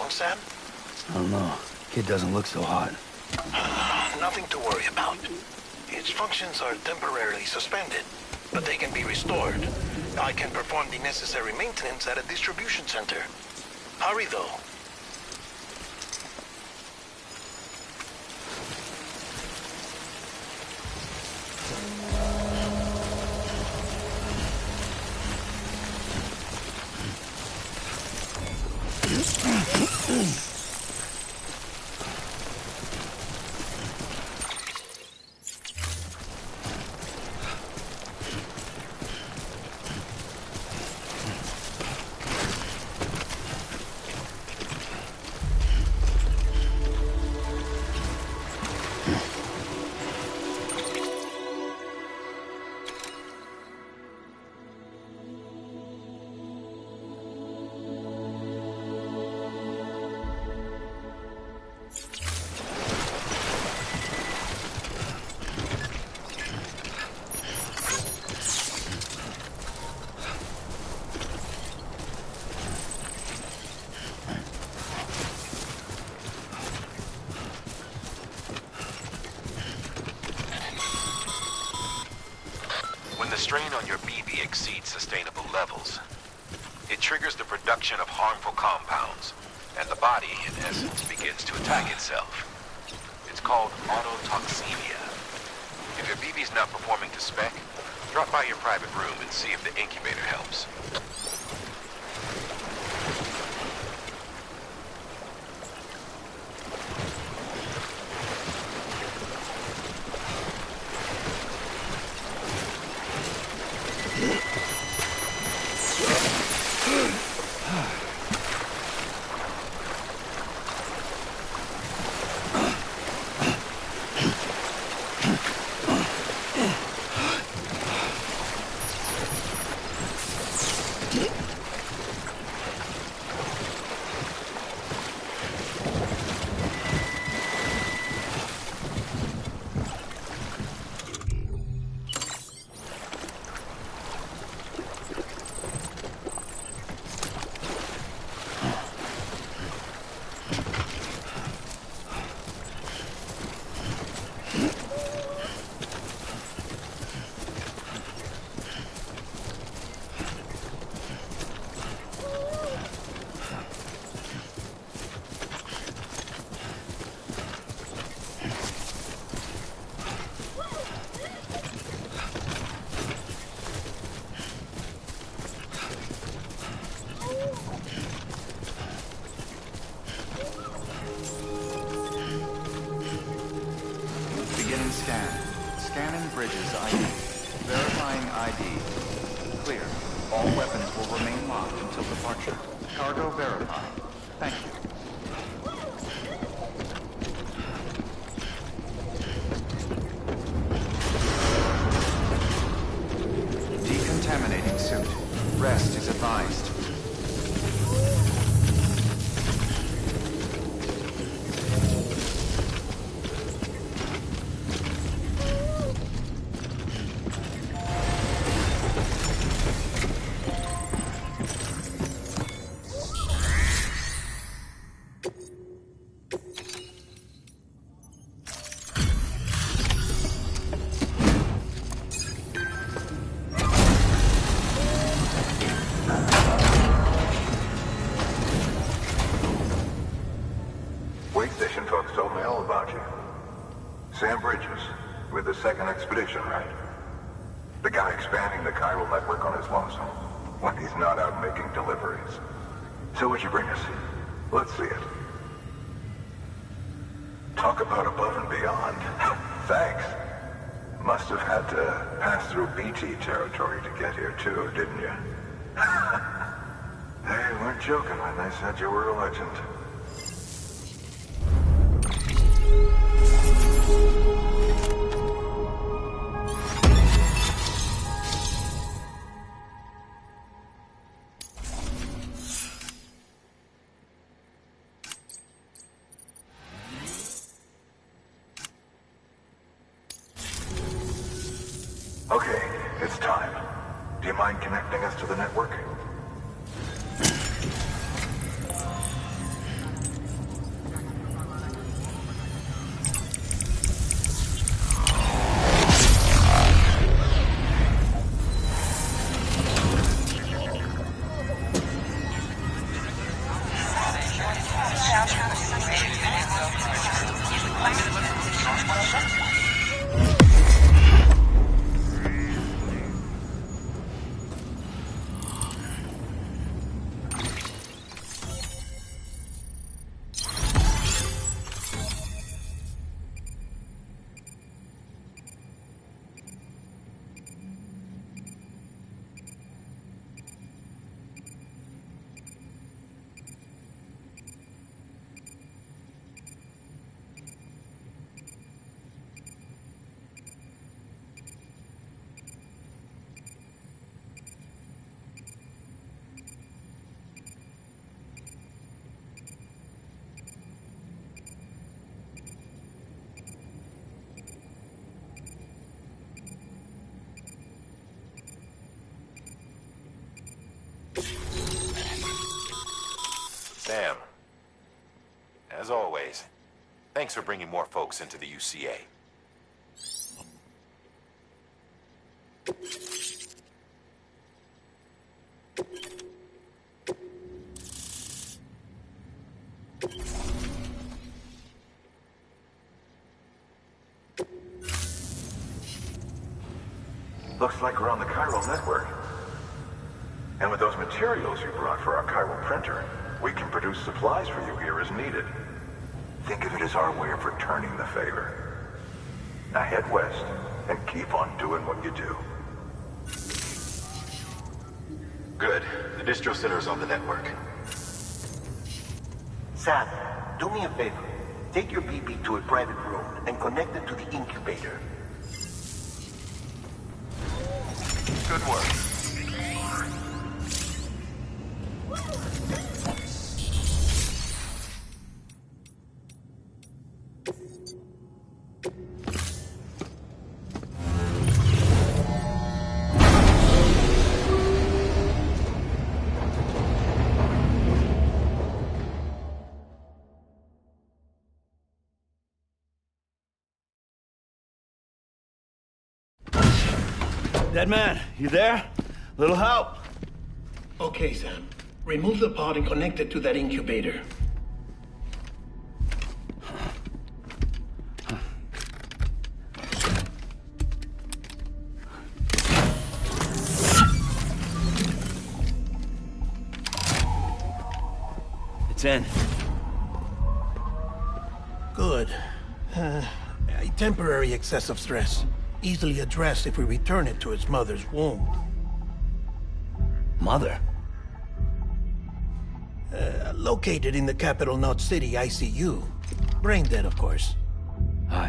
Sam? I don't know. Kid doesn't look so hot. Nothing to worry about. Its functions are temporarily suspended, but they can be restored. I can perform the necessary maintenance at a distribution center. Hurry, though. The strain on your BB exceeds sustainable levels. It triggers the production of harmful compounds, and the body, in essence, begins to attack itself. It's called autotoxemia. If your BB's not performing to spec, drop by your private room and see if the incubator helps. Beginning scan. Scanning bridges ID. Verifying ID. Clear. All weapons will remain locked until departure. Cargo verified. Thank you. Decontaminating suit. Rest is advised. Station folks told me all about you. Sam Bridges, with the second expedition, right? The guy expanding the chiral network on his lonesome. When he's not out making deliveries. So what'd you bring us? Let's see it. Talk about above and beyond. Thanks. Must have had to pass through BT territory to get here too, didn't you? They weren't joking when they said you were a legend. Okay, it's time. Do you mind connecting us to the network? Sam, as always, thanks for bringing more folks into the UCA. Looks like we're on the chiral network. And with those materials you brought for our chiral printer, we can produce supplies for you here as needed. Think of it as our way of returning the favor. Now head west and keep on doing what you do. Good. The distro center is on the network. Sam, do me a favor. Take your BB to a private room and connect it to the incubator. Good work. Dead man, you there? Little help? Okay, Sam. Remove the pod and connect it to that incubator. It's in. Good. A temporary excess of stress. Easily addressed if we return it to its mother's womb. Mother? Located in the capital Knot City ICU. Brain dead, of course.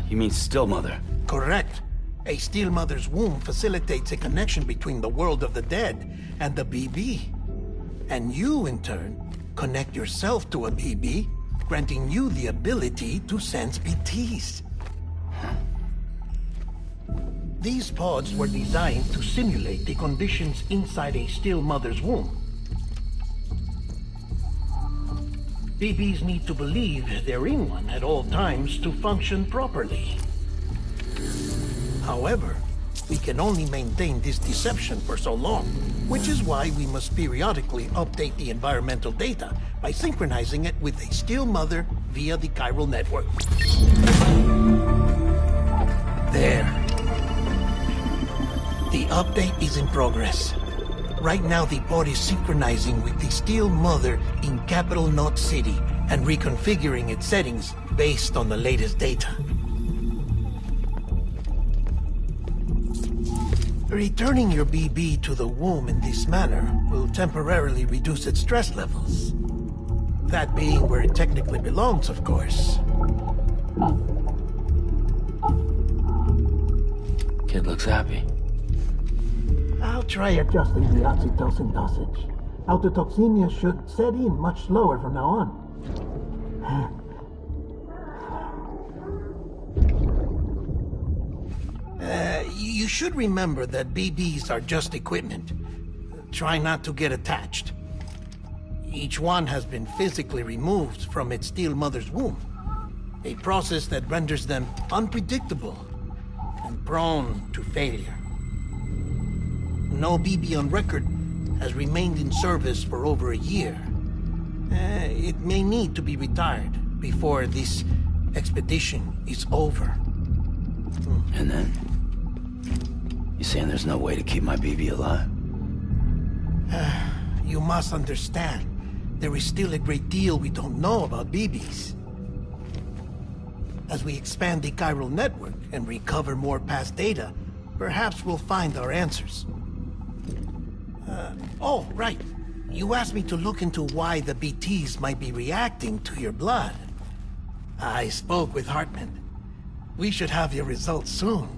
You mean still mother? Correct. A still mother's womb facilitates a connection between the world of the dead and the BB. And you, in turn, connect yourself to a BB, granting you the ability to sense BTs. These pods were designed to simulate the conditions inside a still mother's womb. BBs need to believe they're in one at all times to function properly. However, we can only maintain this deception for so long, which is why we must periodically update the environmental data by synchronizing it with a still mother via the chiral network. There. The update is in progress. Right now, the pod is synchronizing with the still mother in capital Knot City and reconfiguring its settings based on the latest data. Returning your BB to the womb in this manner will temporarily reduce its stress levels. That being where it technically belongs, of course. Kid looks happy. I'll try adjusting the oxytocin dosage. Autotoxemia should set in much slower from now on. You should remember that BBs are just equipment. Try not to get attached. Each one has been physically removed from its still mother's womb. A process that renders them unpredictable and prone to failure. No BB on record has remained in service for over a year. It may need to be retired before this expedition is over. And then? You saying there's no way to keep my BB alive? You must understand, there is still a great deal we don't know about BBs. As we expand the chiral network and recover more past data, perhaps we'll find our answers. Oh, right. You asked me to look into why the BTs might be reacting to your blood. I spoke with Hartman. We should have your results soon.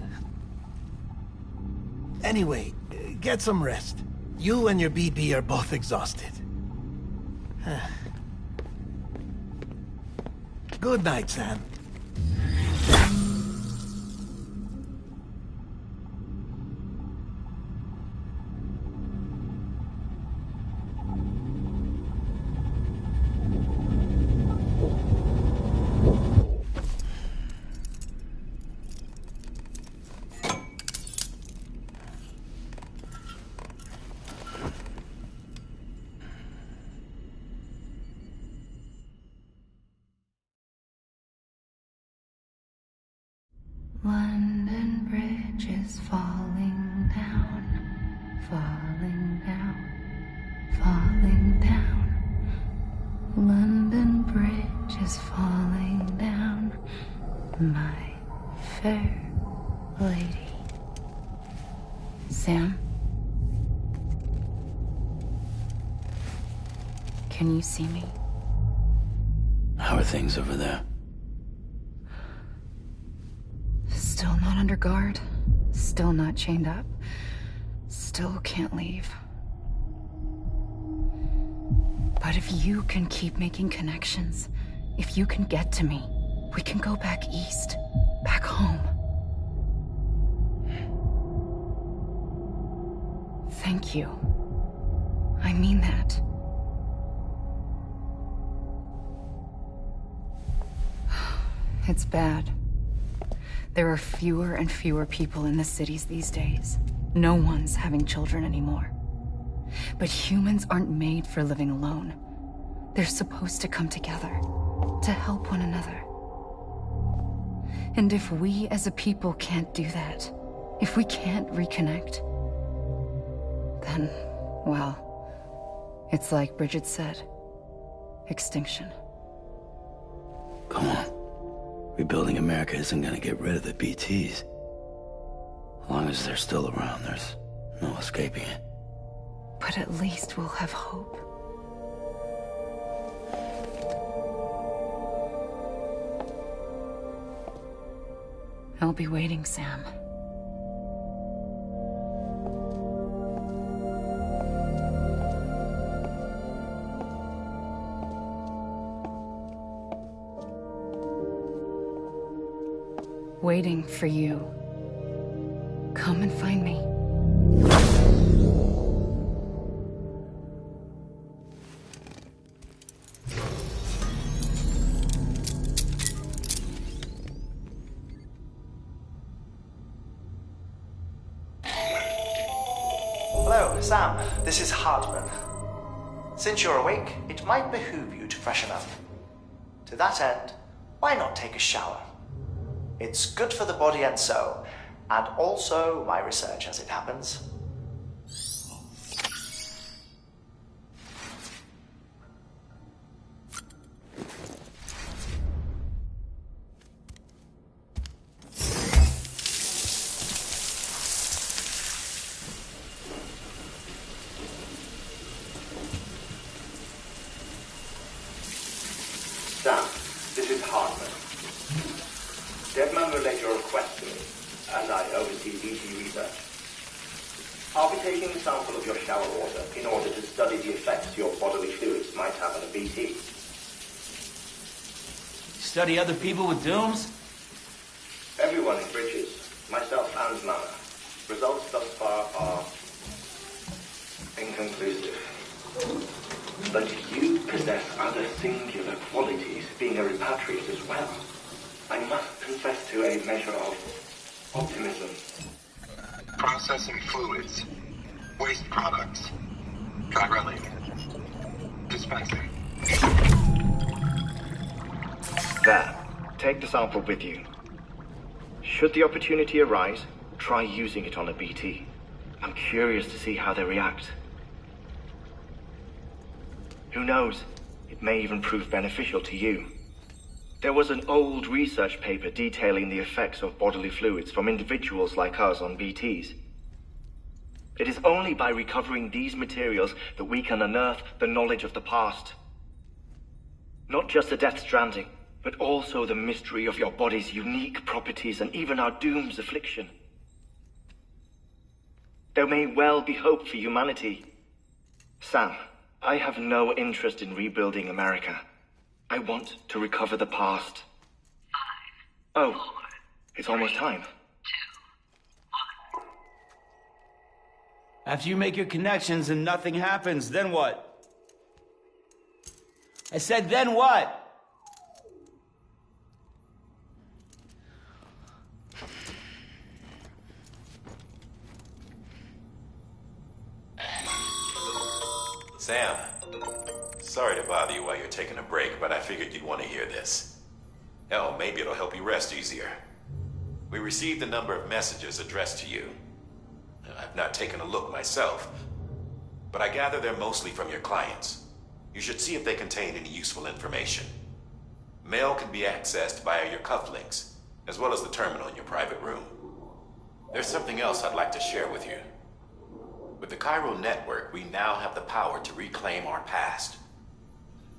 Anyway, get some rest. You and your BB are both exhausted. Good night, Sam. London Bridge is falling down, falling down, falling down. London Bridge is falling down, my fair lady. Sam? Can you see me? How are things over there? Still not under guard. Still not chained up. Still can't leave. But if you can keep making connections, if you can get to me, we can go back east. Back home. Thank you. I mean that. It's bad. There are fewer and fewer people in the cities these days. No one's having children anymore. But humans aren't made for living alone. They're supposed to come together, to help one another. And if we as a people can't do that, if we can't reconnect, then, well, it's like Bridget said, extinction. Come on. Rebuilding America isn't gonna get rid of the BTs. As long as they're still around, there's no escaping it. But at least we'll have hope. I'll be waiting, Sam. Waiting for you. Come and find me. Hello, Sam. This is Hartman. Since you're awake, it might behoove you to freshen up. To that end, why not take a shower? It's good for the body and soul, and also my research as it happens. Sam, this is Hartman. Deadman relayed your request to me, as I oversee BT research. I'll be taking a sample of your shower water in order to study the effects your bodily fluids might have on a BT. Study other people with dooms? Everyone in Bridges, myself and Mama. Results thus far are inconclusive. But you possess other singular qualities, being a repatriate as well. I must confess to a measure of optimism. Processing fluids. Waste products. Chirelling. Dispensing. There. Take the sample with you. Should the opportunity arise, try using it on a BT. I'm curious to see how they react. Who knows? It may even prove beneficial to you. There was an old research paper detailing the effects of bodily fluids from individuals like us on BTs. It is only by recovering these materials that we can unearth the knowledge of the past. Not just the Death Stranding, but also the mystery of your body's unique properties and even our doom's affliction. There may well be hope for humanity. Sam, I have no interest in rebuilding America. I want to recover the past. 5, 4, oh, it's almost time. 2, 1. After you make your connections and nothing happens, then what? I said, then what? Sam, sorry to bother you while you're taking a break, but I figured you'd want to hear this. Hell, maybe it'll help you rest easier. We received a number of messages addressed to you. I've not taken a look myself, but I gather they're mostly from your clients. You should see if they contain any useful information. Mail can be accessed via your cufflinks, as well as the terminal in your private room. There's something else I'd like to share with you. With the Chiral network, we now have the power to reclaim our past.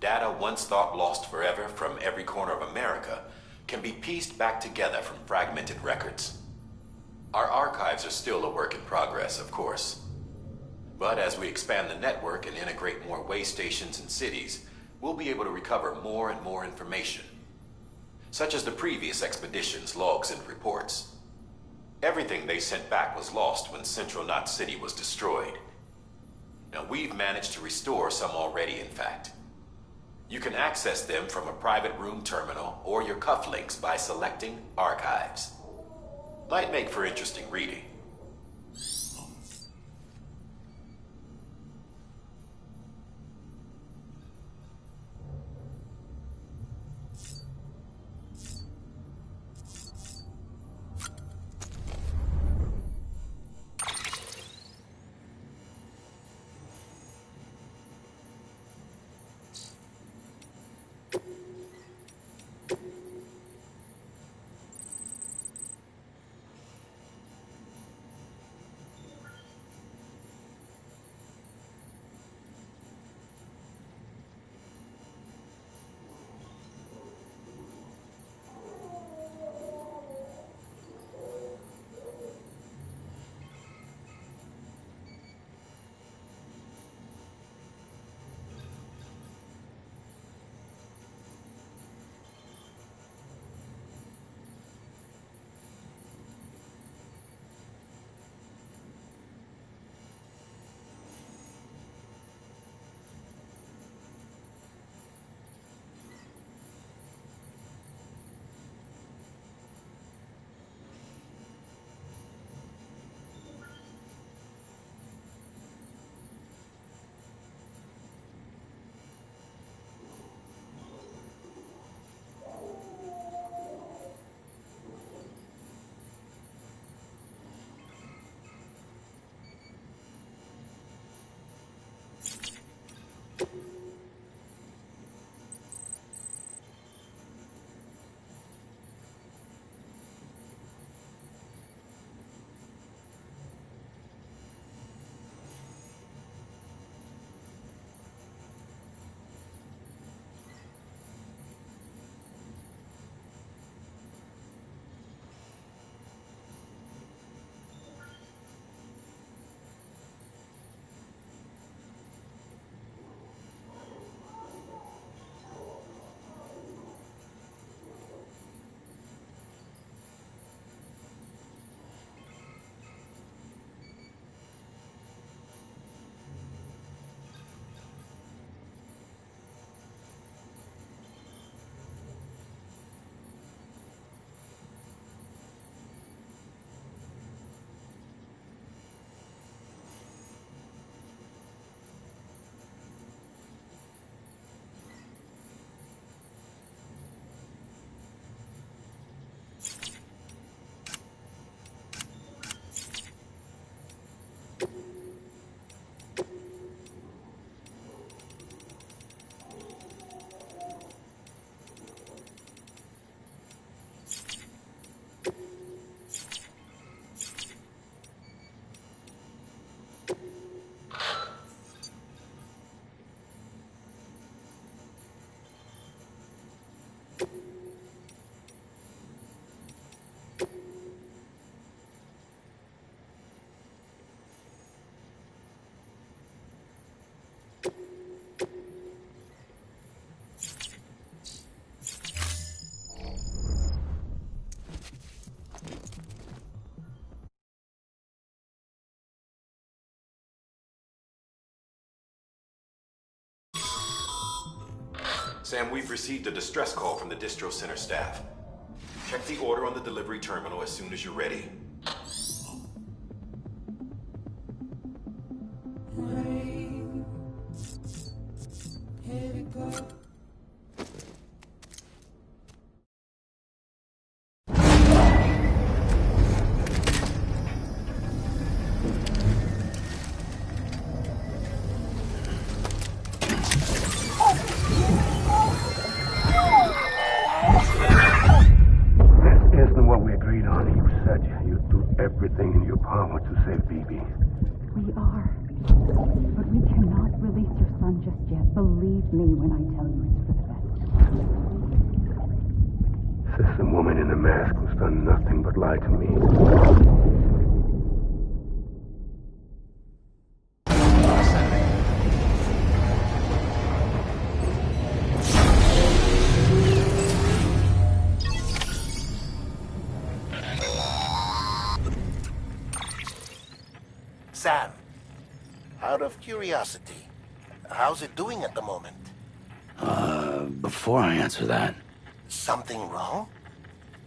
Data once thought lost forever from every corner of America can be pieced back together from fragmented records. Our archives are still a work in progress, of course. But as we expand the network and integrate more way stations and cities, we'll be able to recover more and more information, such as the previous expedition's logs and reports. Everything they sent back was lost when Central Knot City was destroyed. Now, we've managed to restore some already, in fact. You can access them from a private room terminal or your cufflinks by selecting Archives. Might make for interesting reading. Sam, we've received a distress call from the distro center staff. Check the order on the delivery terminal as soon as you're ready. Everything in your power to save BB. We are. But we cannot release your son just yet. Believe me when I tell you it's for the best. System woman in the mask who's done nothing but lie to me. Sam, out of curiosity, how's it doing at the moment? Before I answer that... Something wrong?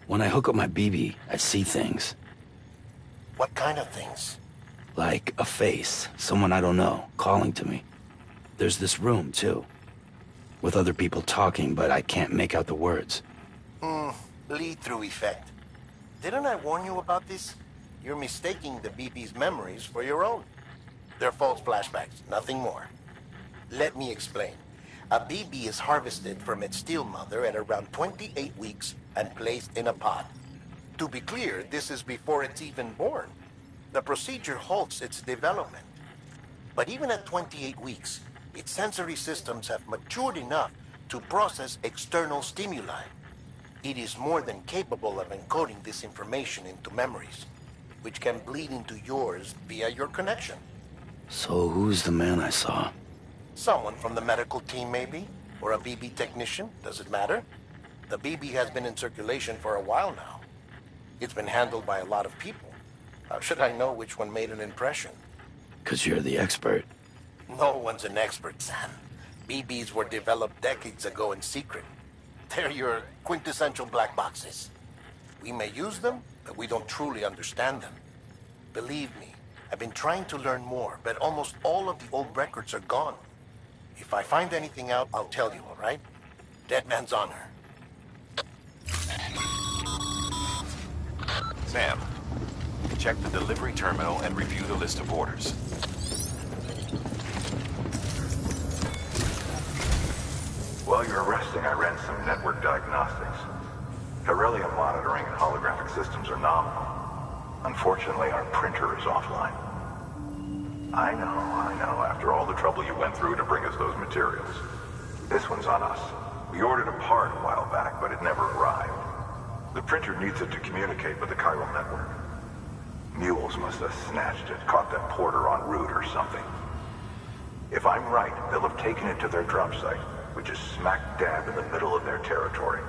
When I hook up my BB, I see things. What kind of things? Like a face, someone I don't know, calling to me. There's this room, too. With other people talking, but I can't make out the words. Bleed-through effect. Didn't I warn you about this? You're mistaking the BB's memories for your own. They're false flashbacks, nothing more. Let me explain. A BB is harvested from its steel mother at around 28 weeks and placed in a pod. To be clear, this is before it's even born. The procedure halts its development. But even at 28 weeks, its sensory systems have matured enough to process external stimuli. It is more than capable of encoding this information into memories, which can bleed into yours via your connection. So who's the man I saw? Someone from the medical team, maybe? Or a BB technician? Does it matter? The BB has been in circulation for a while now. It's been handled by a lot of people. How should I know which one made an impression? 'Cause you're the expert. No one's an expert, Sam. BBs were developed decades ago in secret. They're your quintessential black boxes. We may use them, but we don't truly understand them. Believe me, I've been trying to learn more, but almost all of the old records are gone. If I find anything out, I'll tell you, all right? Dead man's honor. Sam, check the delivery terminal and review the list of orders. While you were resting, I ran some network diagnostics. Beryllium monitoring and holographic systems are nominal. Unfortunately, our printer is offline. I know, after all the trouble you went through to bring us those materials. This one's on us. We ordered a part a while back, but it never arrived. The printer needs it to communicate with the chiral network. Mules must have snatched it, caught that porter en route or something. If I'm right, they'll have taken it to their drop site, which is smack dab in the middle of their territory.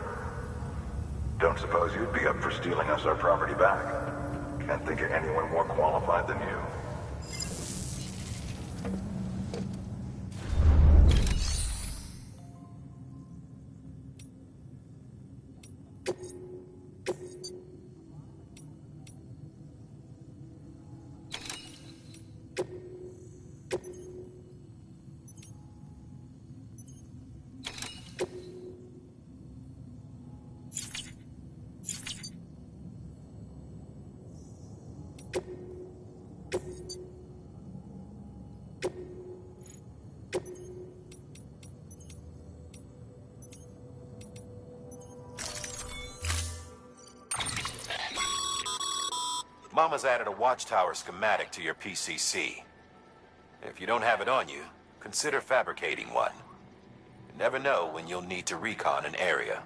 Don't suppose you'd be up for stealing us our property back? Can't think of anyone more qualified than you. Mama's added a watchtower schematic to your PCC. If you don't have it on you, consider fabricating one. You never know when you'll need to recon an area.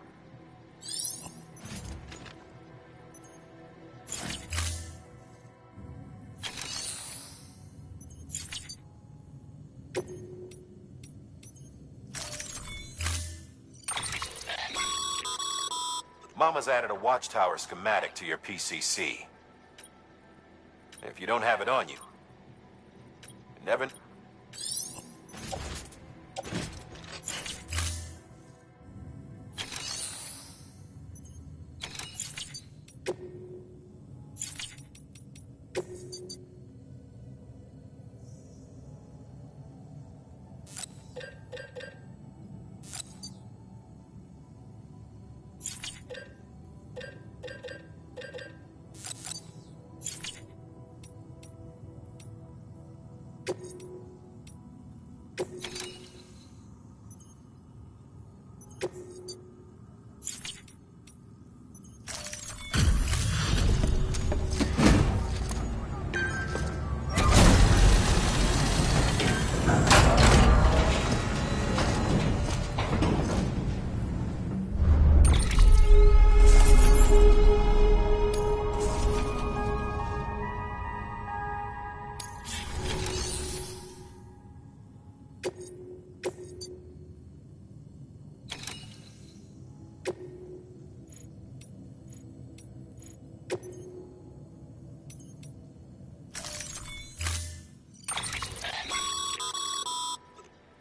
Mama's added a watchtower schematic to your PCC. If you don't have it on you, never...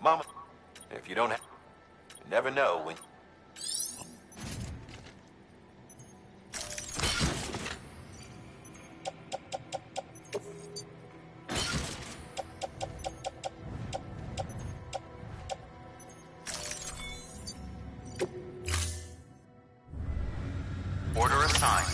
Mama, if you don't have... You never know when... Order assigned.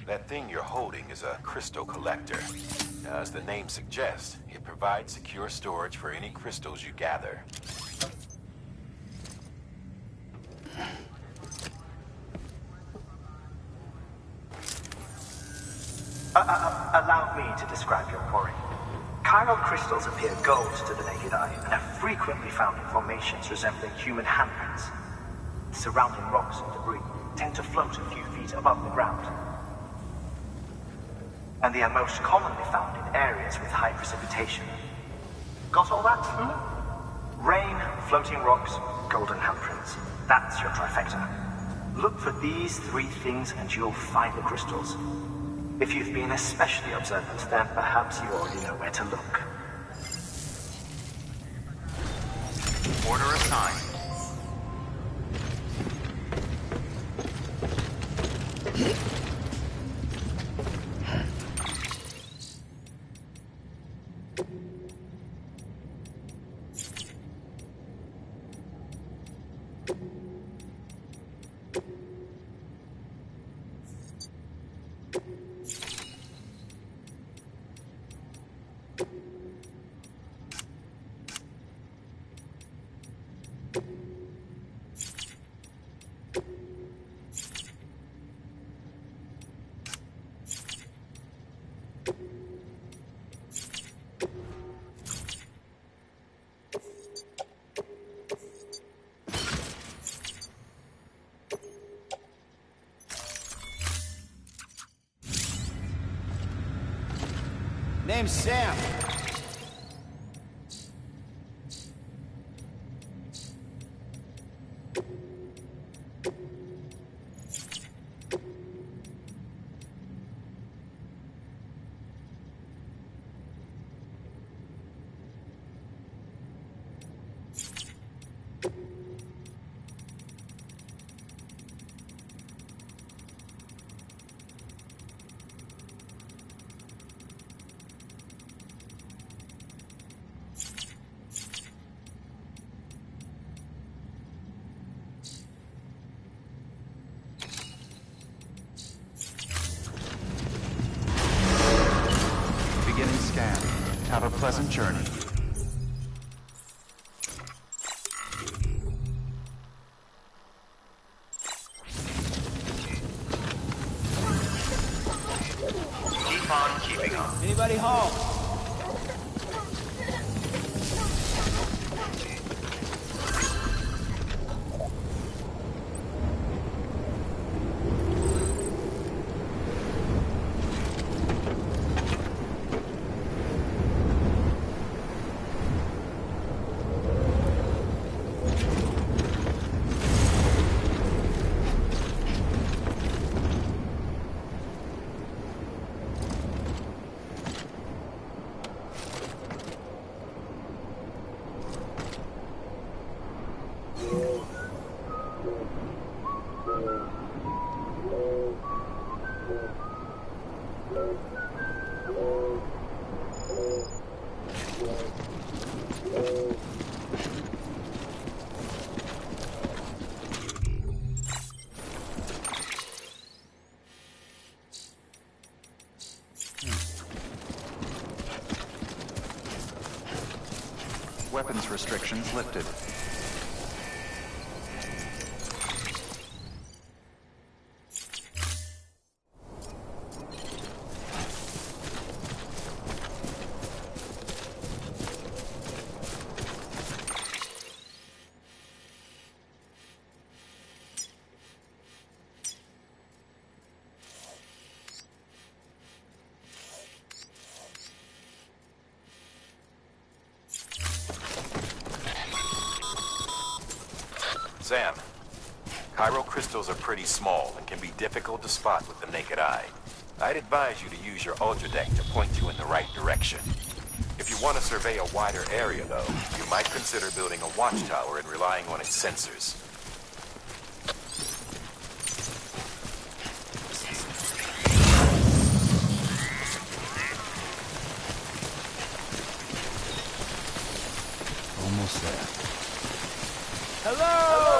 That thing you're holding is a crystal collector. As the name suggests, it provides secure storage for any crystals you gather. Allow me to describe your quarry. Chiral crystals appear gold to the naked eye and are frequently found in formations resembling human handprints. Surrounding rocks and debris tend to float a few feet above the ground. And they are most commonly found in areas with high precipitation. Got all that? Rain, floating rocks, golden handprints. That's your trifecta. Look for these three things and you'll find the crystals. If you've been especially observant, then perhaps you already know where to look. Order assigned. Name's Sam. Have a pleasant journey. Keep on keeping on. Anybody home? Weapons restrictions lifted. Sam, chiral crystals are pretty small and can be difficult to spot with the naked eye. I'd advise you to use your ultradeck to point you in the right direction. If you want to survey a wider area, though, you might consider building a watchtower and relying on its sensors. Almost there. Hello!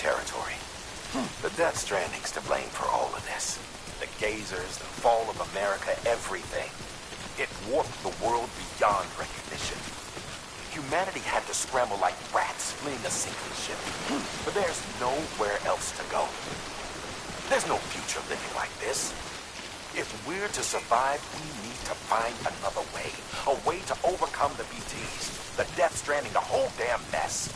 Territory. The Death Stranding's to blame for all of this. The gazers, the fall of America, everything. It warped the world beyond recognition. Humanity had to scramble like rats fleeing a sinking ship. But there's nowhere else to go. There's no future living like this. If we're to survive, we need to find another way. A way to overcome the BTs, the Death Stranding, the whole damn mess.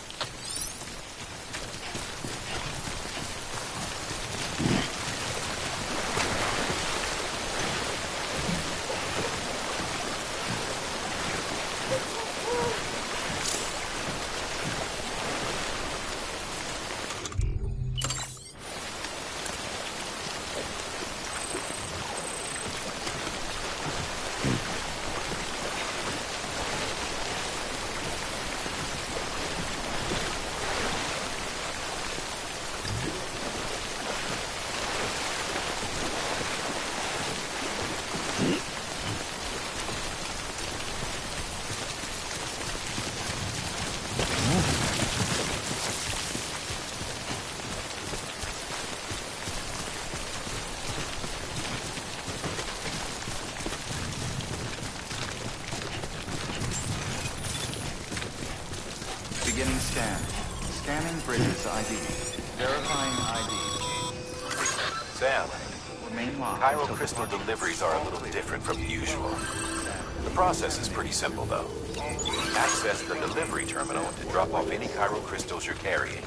Beginning scan. Scanning Bridges ID. Verifying ID. Sam, Remain locked. Chiral crystal deliveries are a little different from usual. The process is pretty simple, though. Access the delivery terminal to drop off any chiral crystals you're carrying.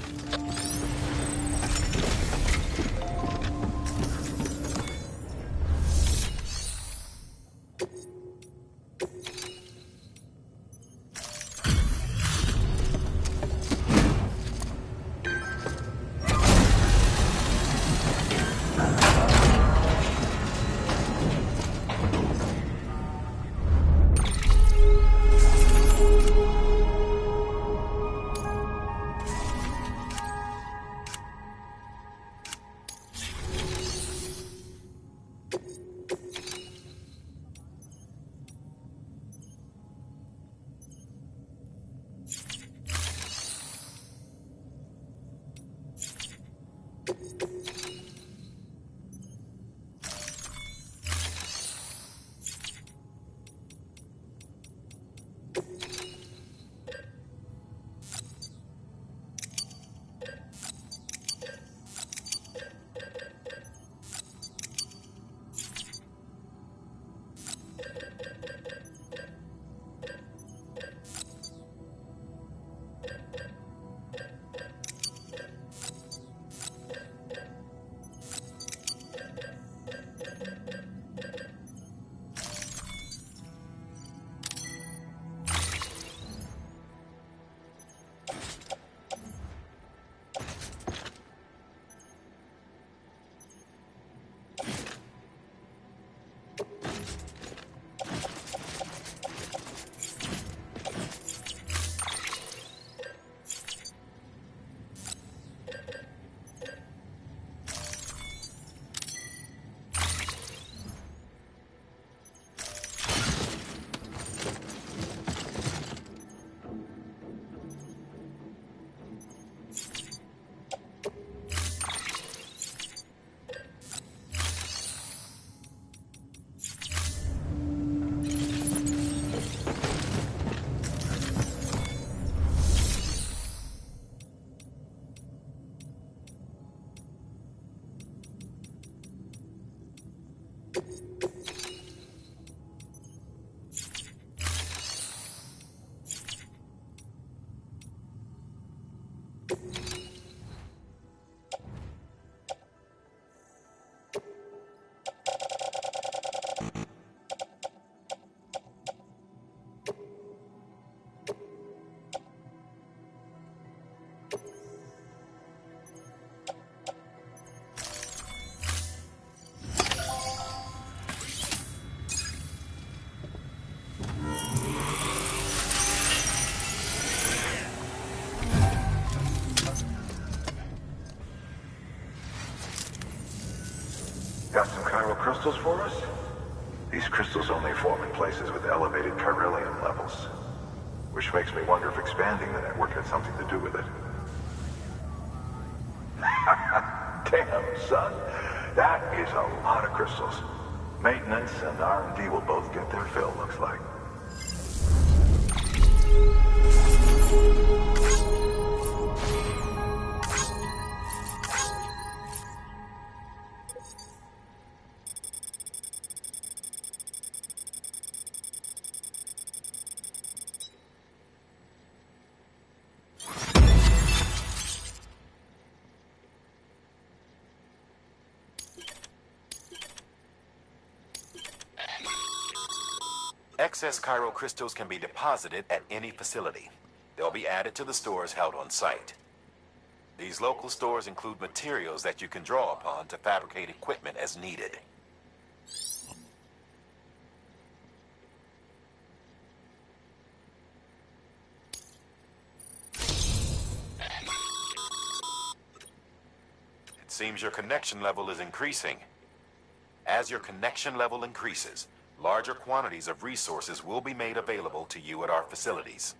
Got some chiral crystals for us? These crystals only form in places with elevated chiralium levels. Which makes me wonder if expanding the network had something to do with it. Damn, son. That is a lot of crystals. Maintenance and R&D will both get their fill, looks like. Excess chiral crystals can be deposited at any facility. They'll be added to the stores held on site. These local stores include materials that you can draw upon to fabricate equipment as needed. It seems your connection level is increasing. As your connection level increases, larger quantities of resources will be made available to you at our facilities.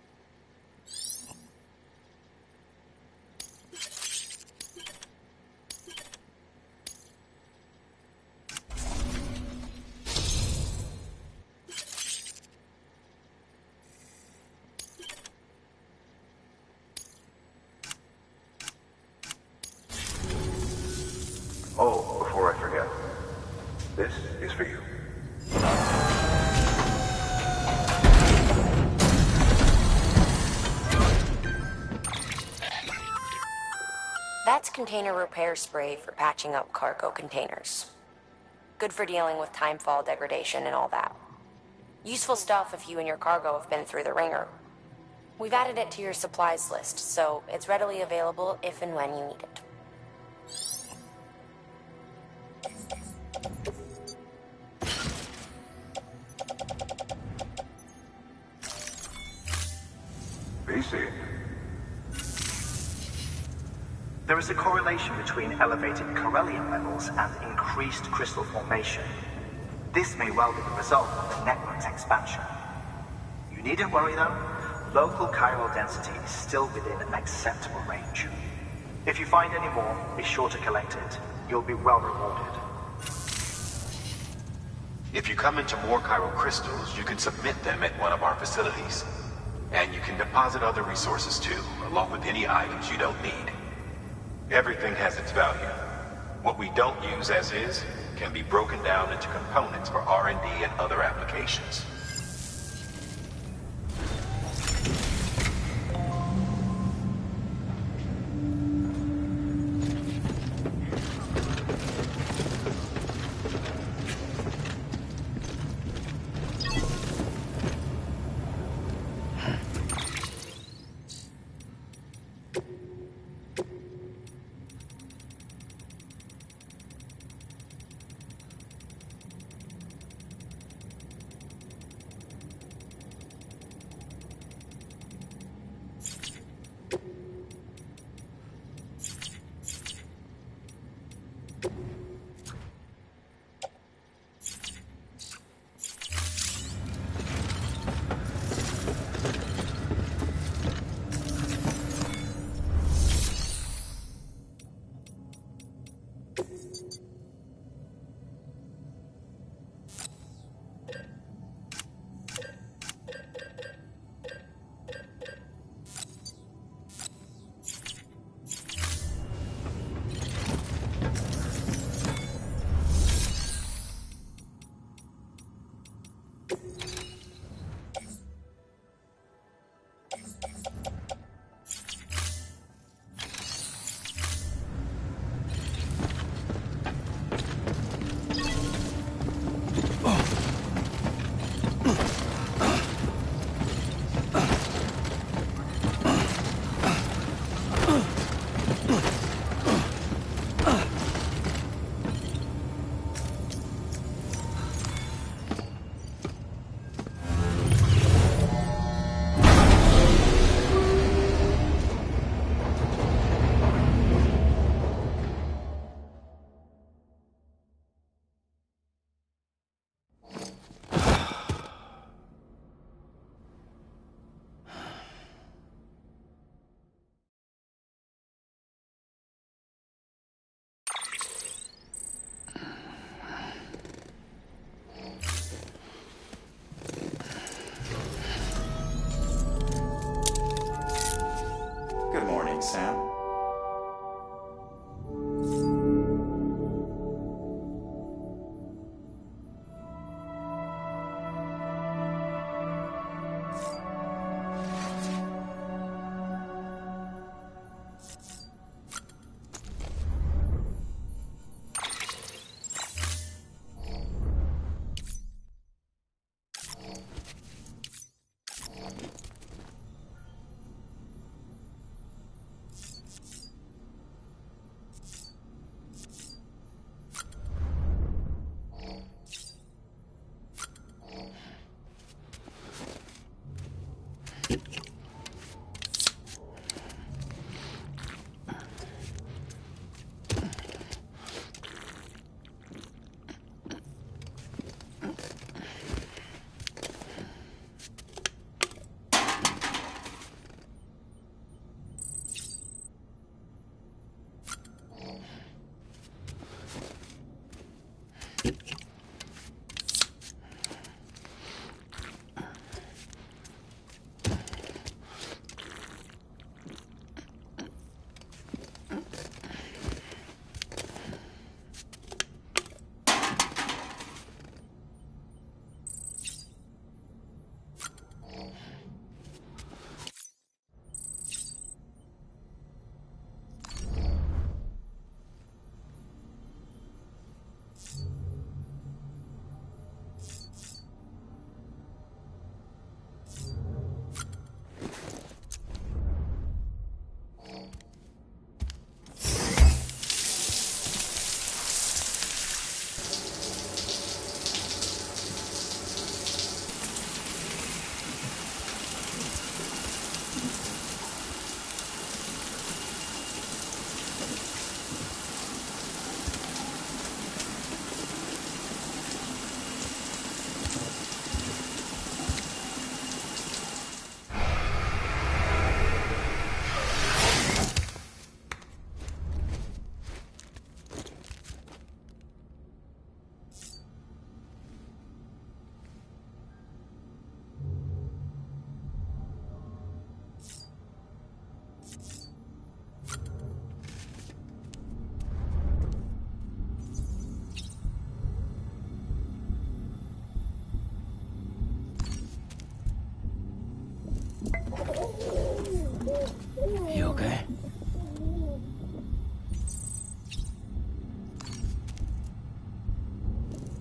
Oh, before I forget, this is for you. That's container repair spray for patching up cargo containers. Good for dealing with timefall degradation and all that. Useful stuff if you and your cargo have been through the ringer. We've added it to your supplies list, so it's readily available if and when you need it. BC. There is a correlation between elevated chiralium levels and increased crystal formation. This may well be the result of the network's expansion. You needn't worry though. Local chiral density is still within an acceptable range. If you find any more, be sure to collect it. You'll be well rewarded. If you come into more chiral crystals, you can submit them at one of our facilities. And you can deposit other resources too, along with any items you don't need. Everything has its value. What we don't use as is can be broken down into components for R&D and other applications.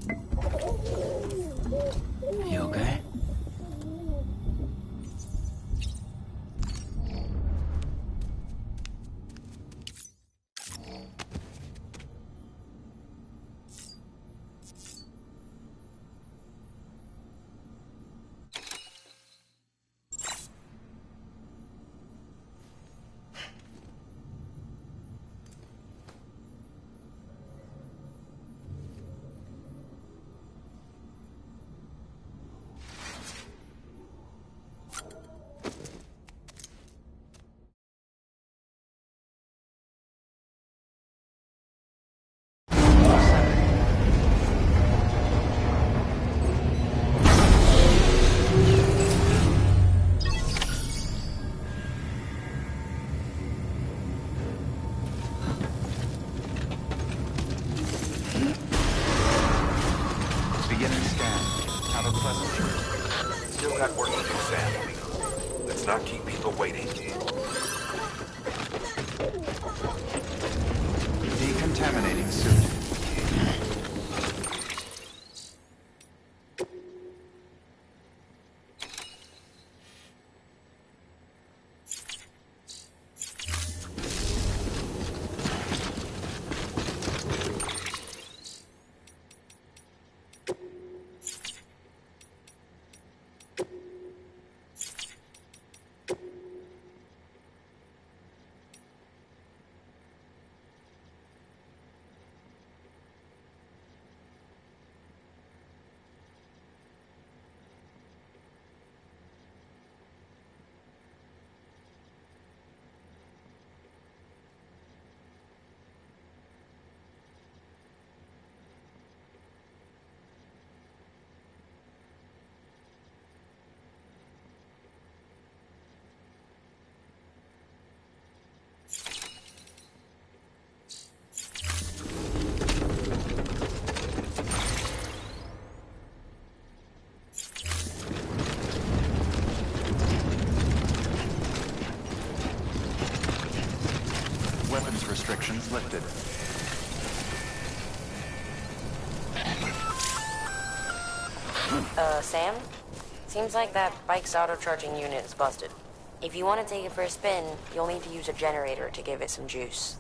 You okay? Beginning scan. Have a pleasant journey. Still got work to do, Sam. Let's not keep people waiting. Decontaminating suit. Weapons restrictions lifted. Sam? Seems like that bike's auto-charging unit is busted. If you want to take it for a spin, you'll need to use a generator to give it some juice.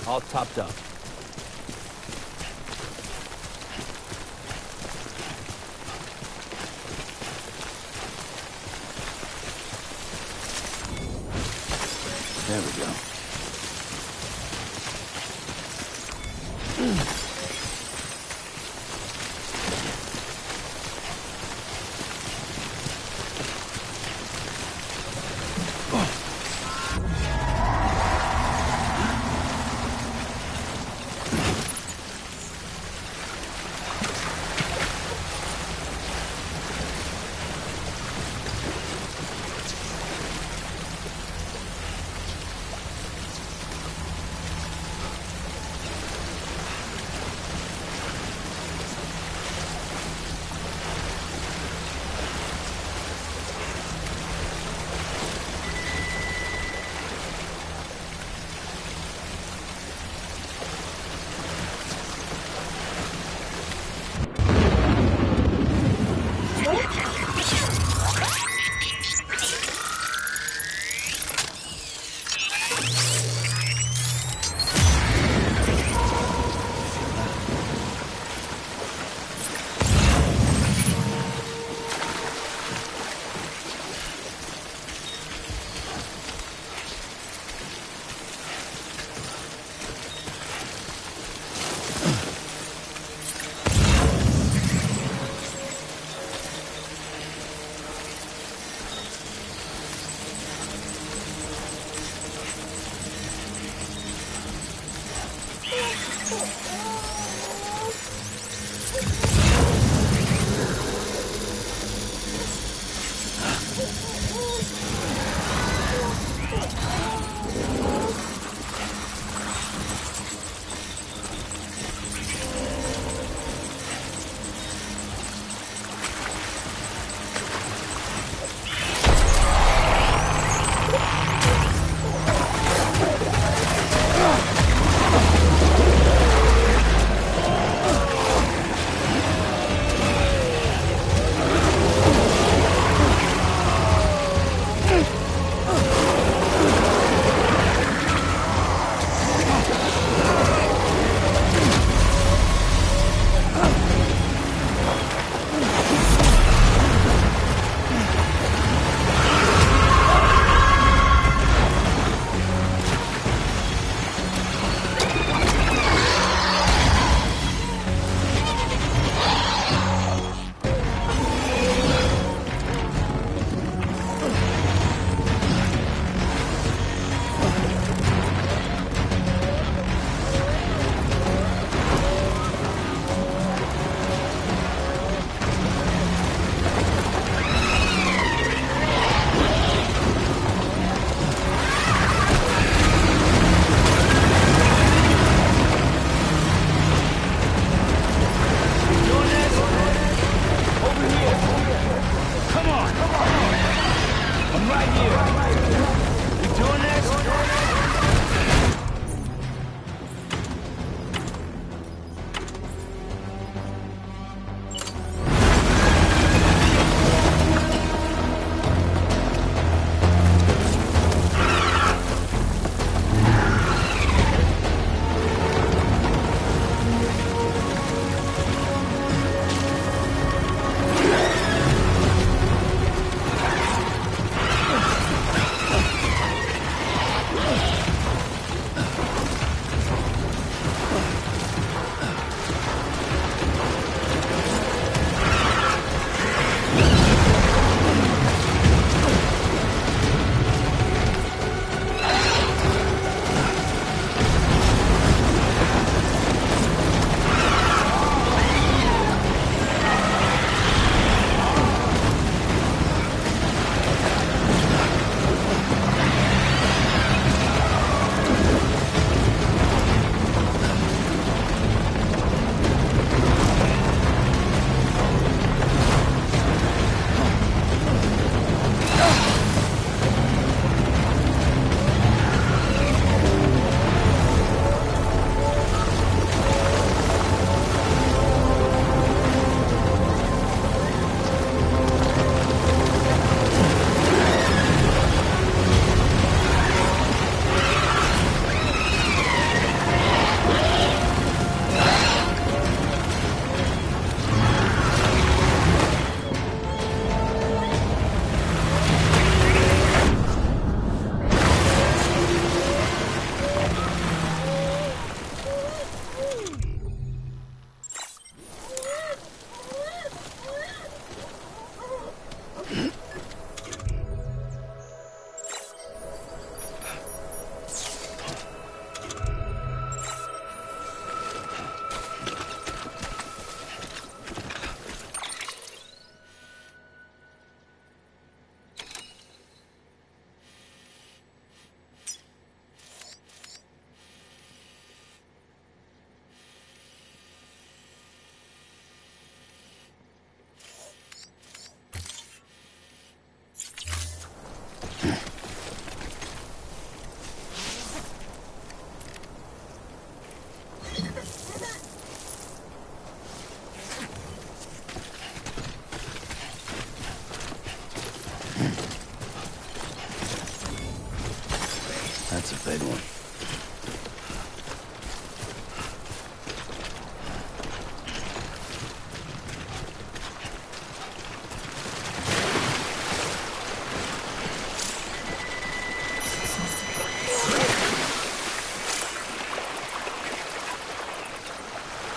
all topped up. There we go.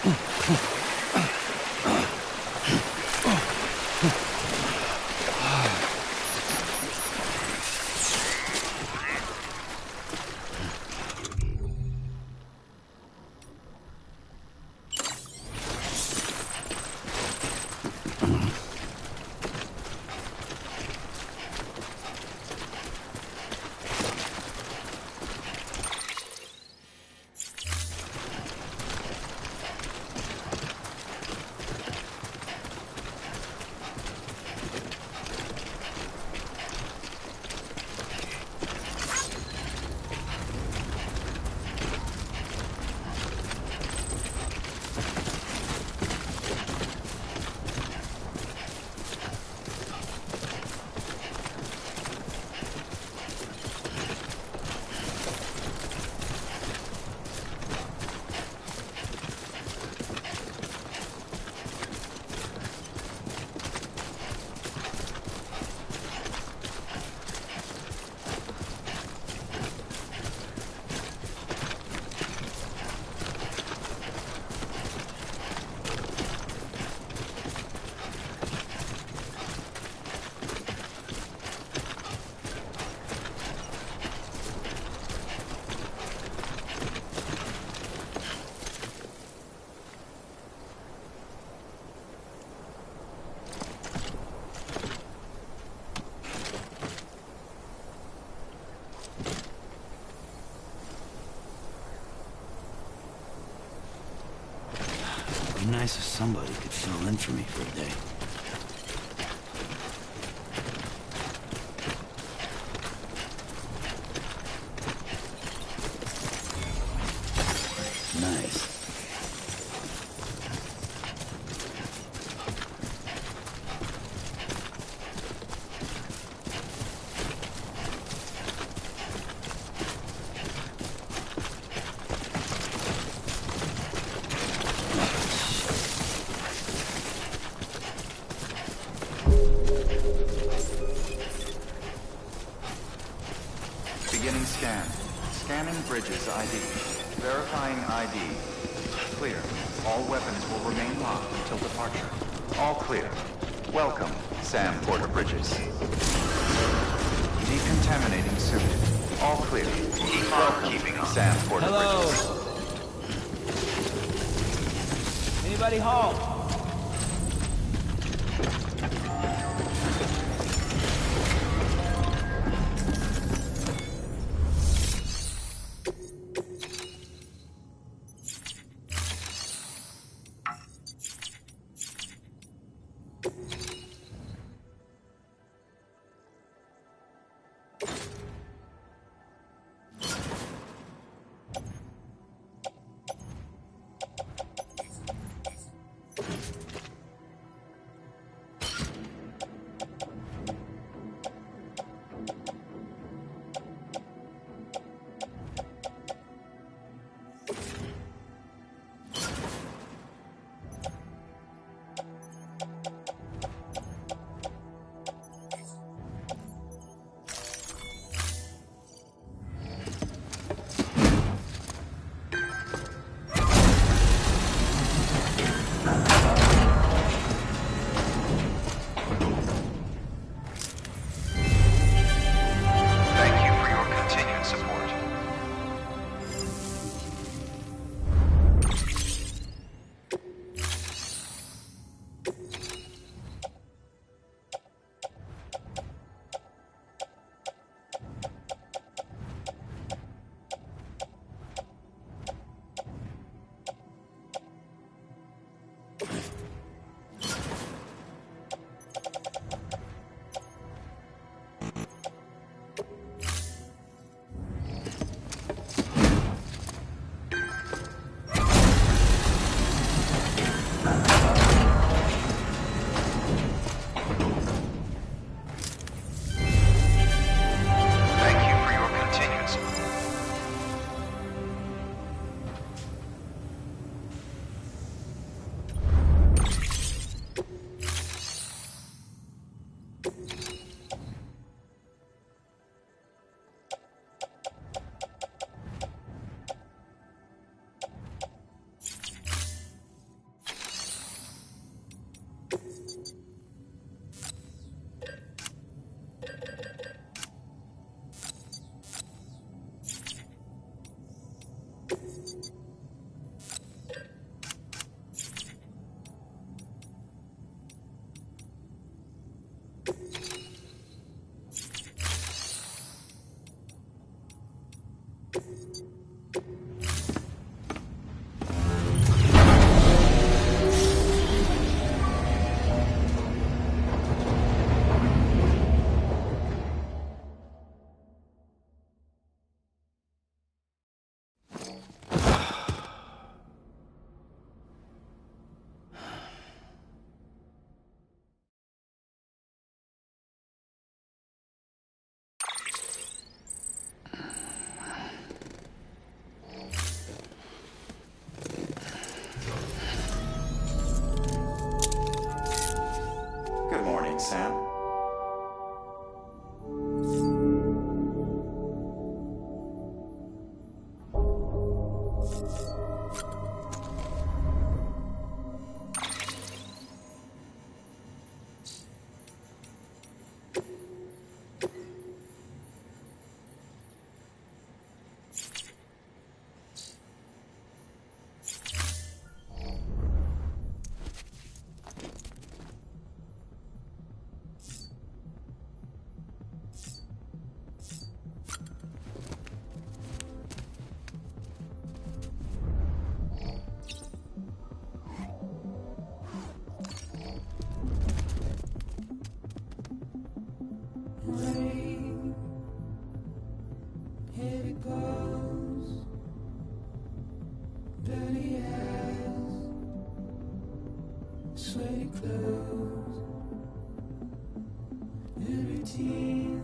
It'd be nice if somebody could fill in for me for a day. Nice. Beginning scan. Scanning bridges ID. Verifying ID. Clear. All weapons will remain locked until departure. All clear. Welcome, Sam Porter Bridges. Decontaminating soon. All clear. Welcome, Sam Porter Bridges. Anybody home? Thanks, Sam. Here it goes, dirty eyes, sweaty clothes, the routine,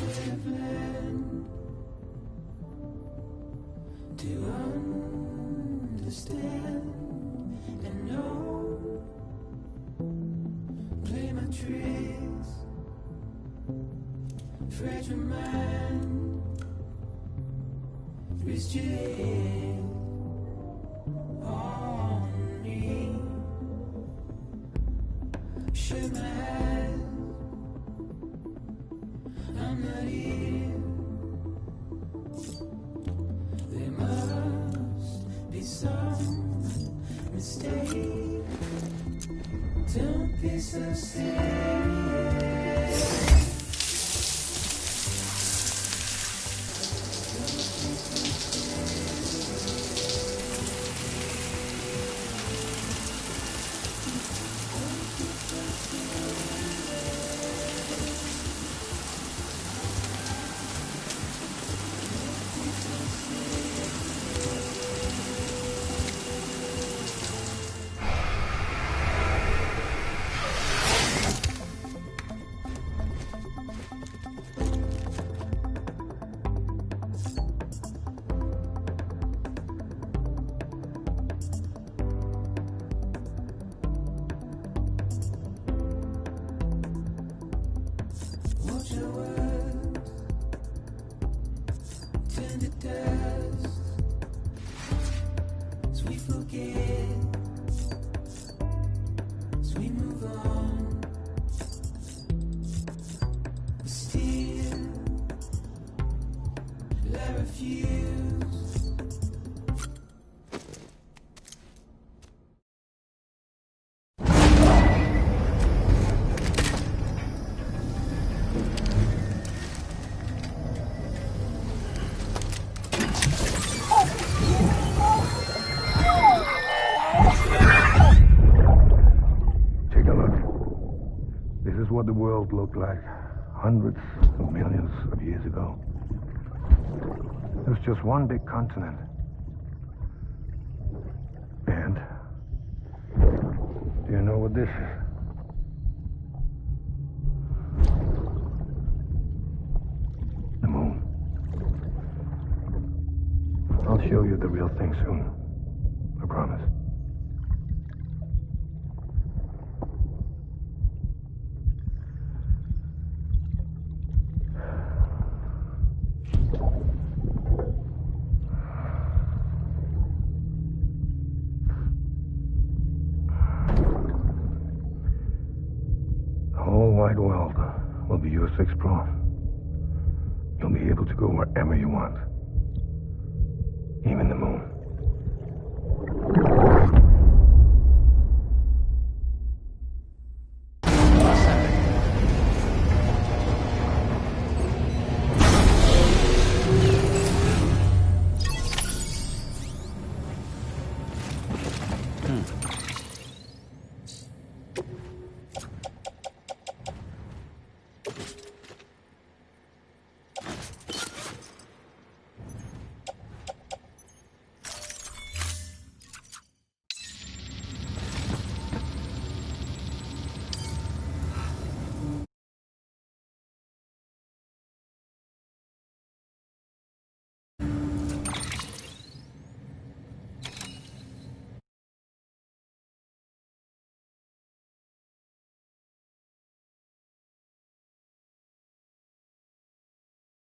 they've learned to understand and know, play my tricks. Fragile mind, risk your head on me. Shut my eyes, I'm not here. There must be some mistake. Don't be so serious. Watch your words turn to dust as we forget, as we move on. But still, I refuse. This is what the world looked like hundreds of millions of years ago. It was just one big continent. And do you know what this is? The moon. I'll show you the real thing soon. I promise. The whole wide world will be yours to explore. You'll be able to go wherever you want. Even the moon.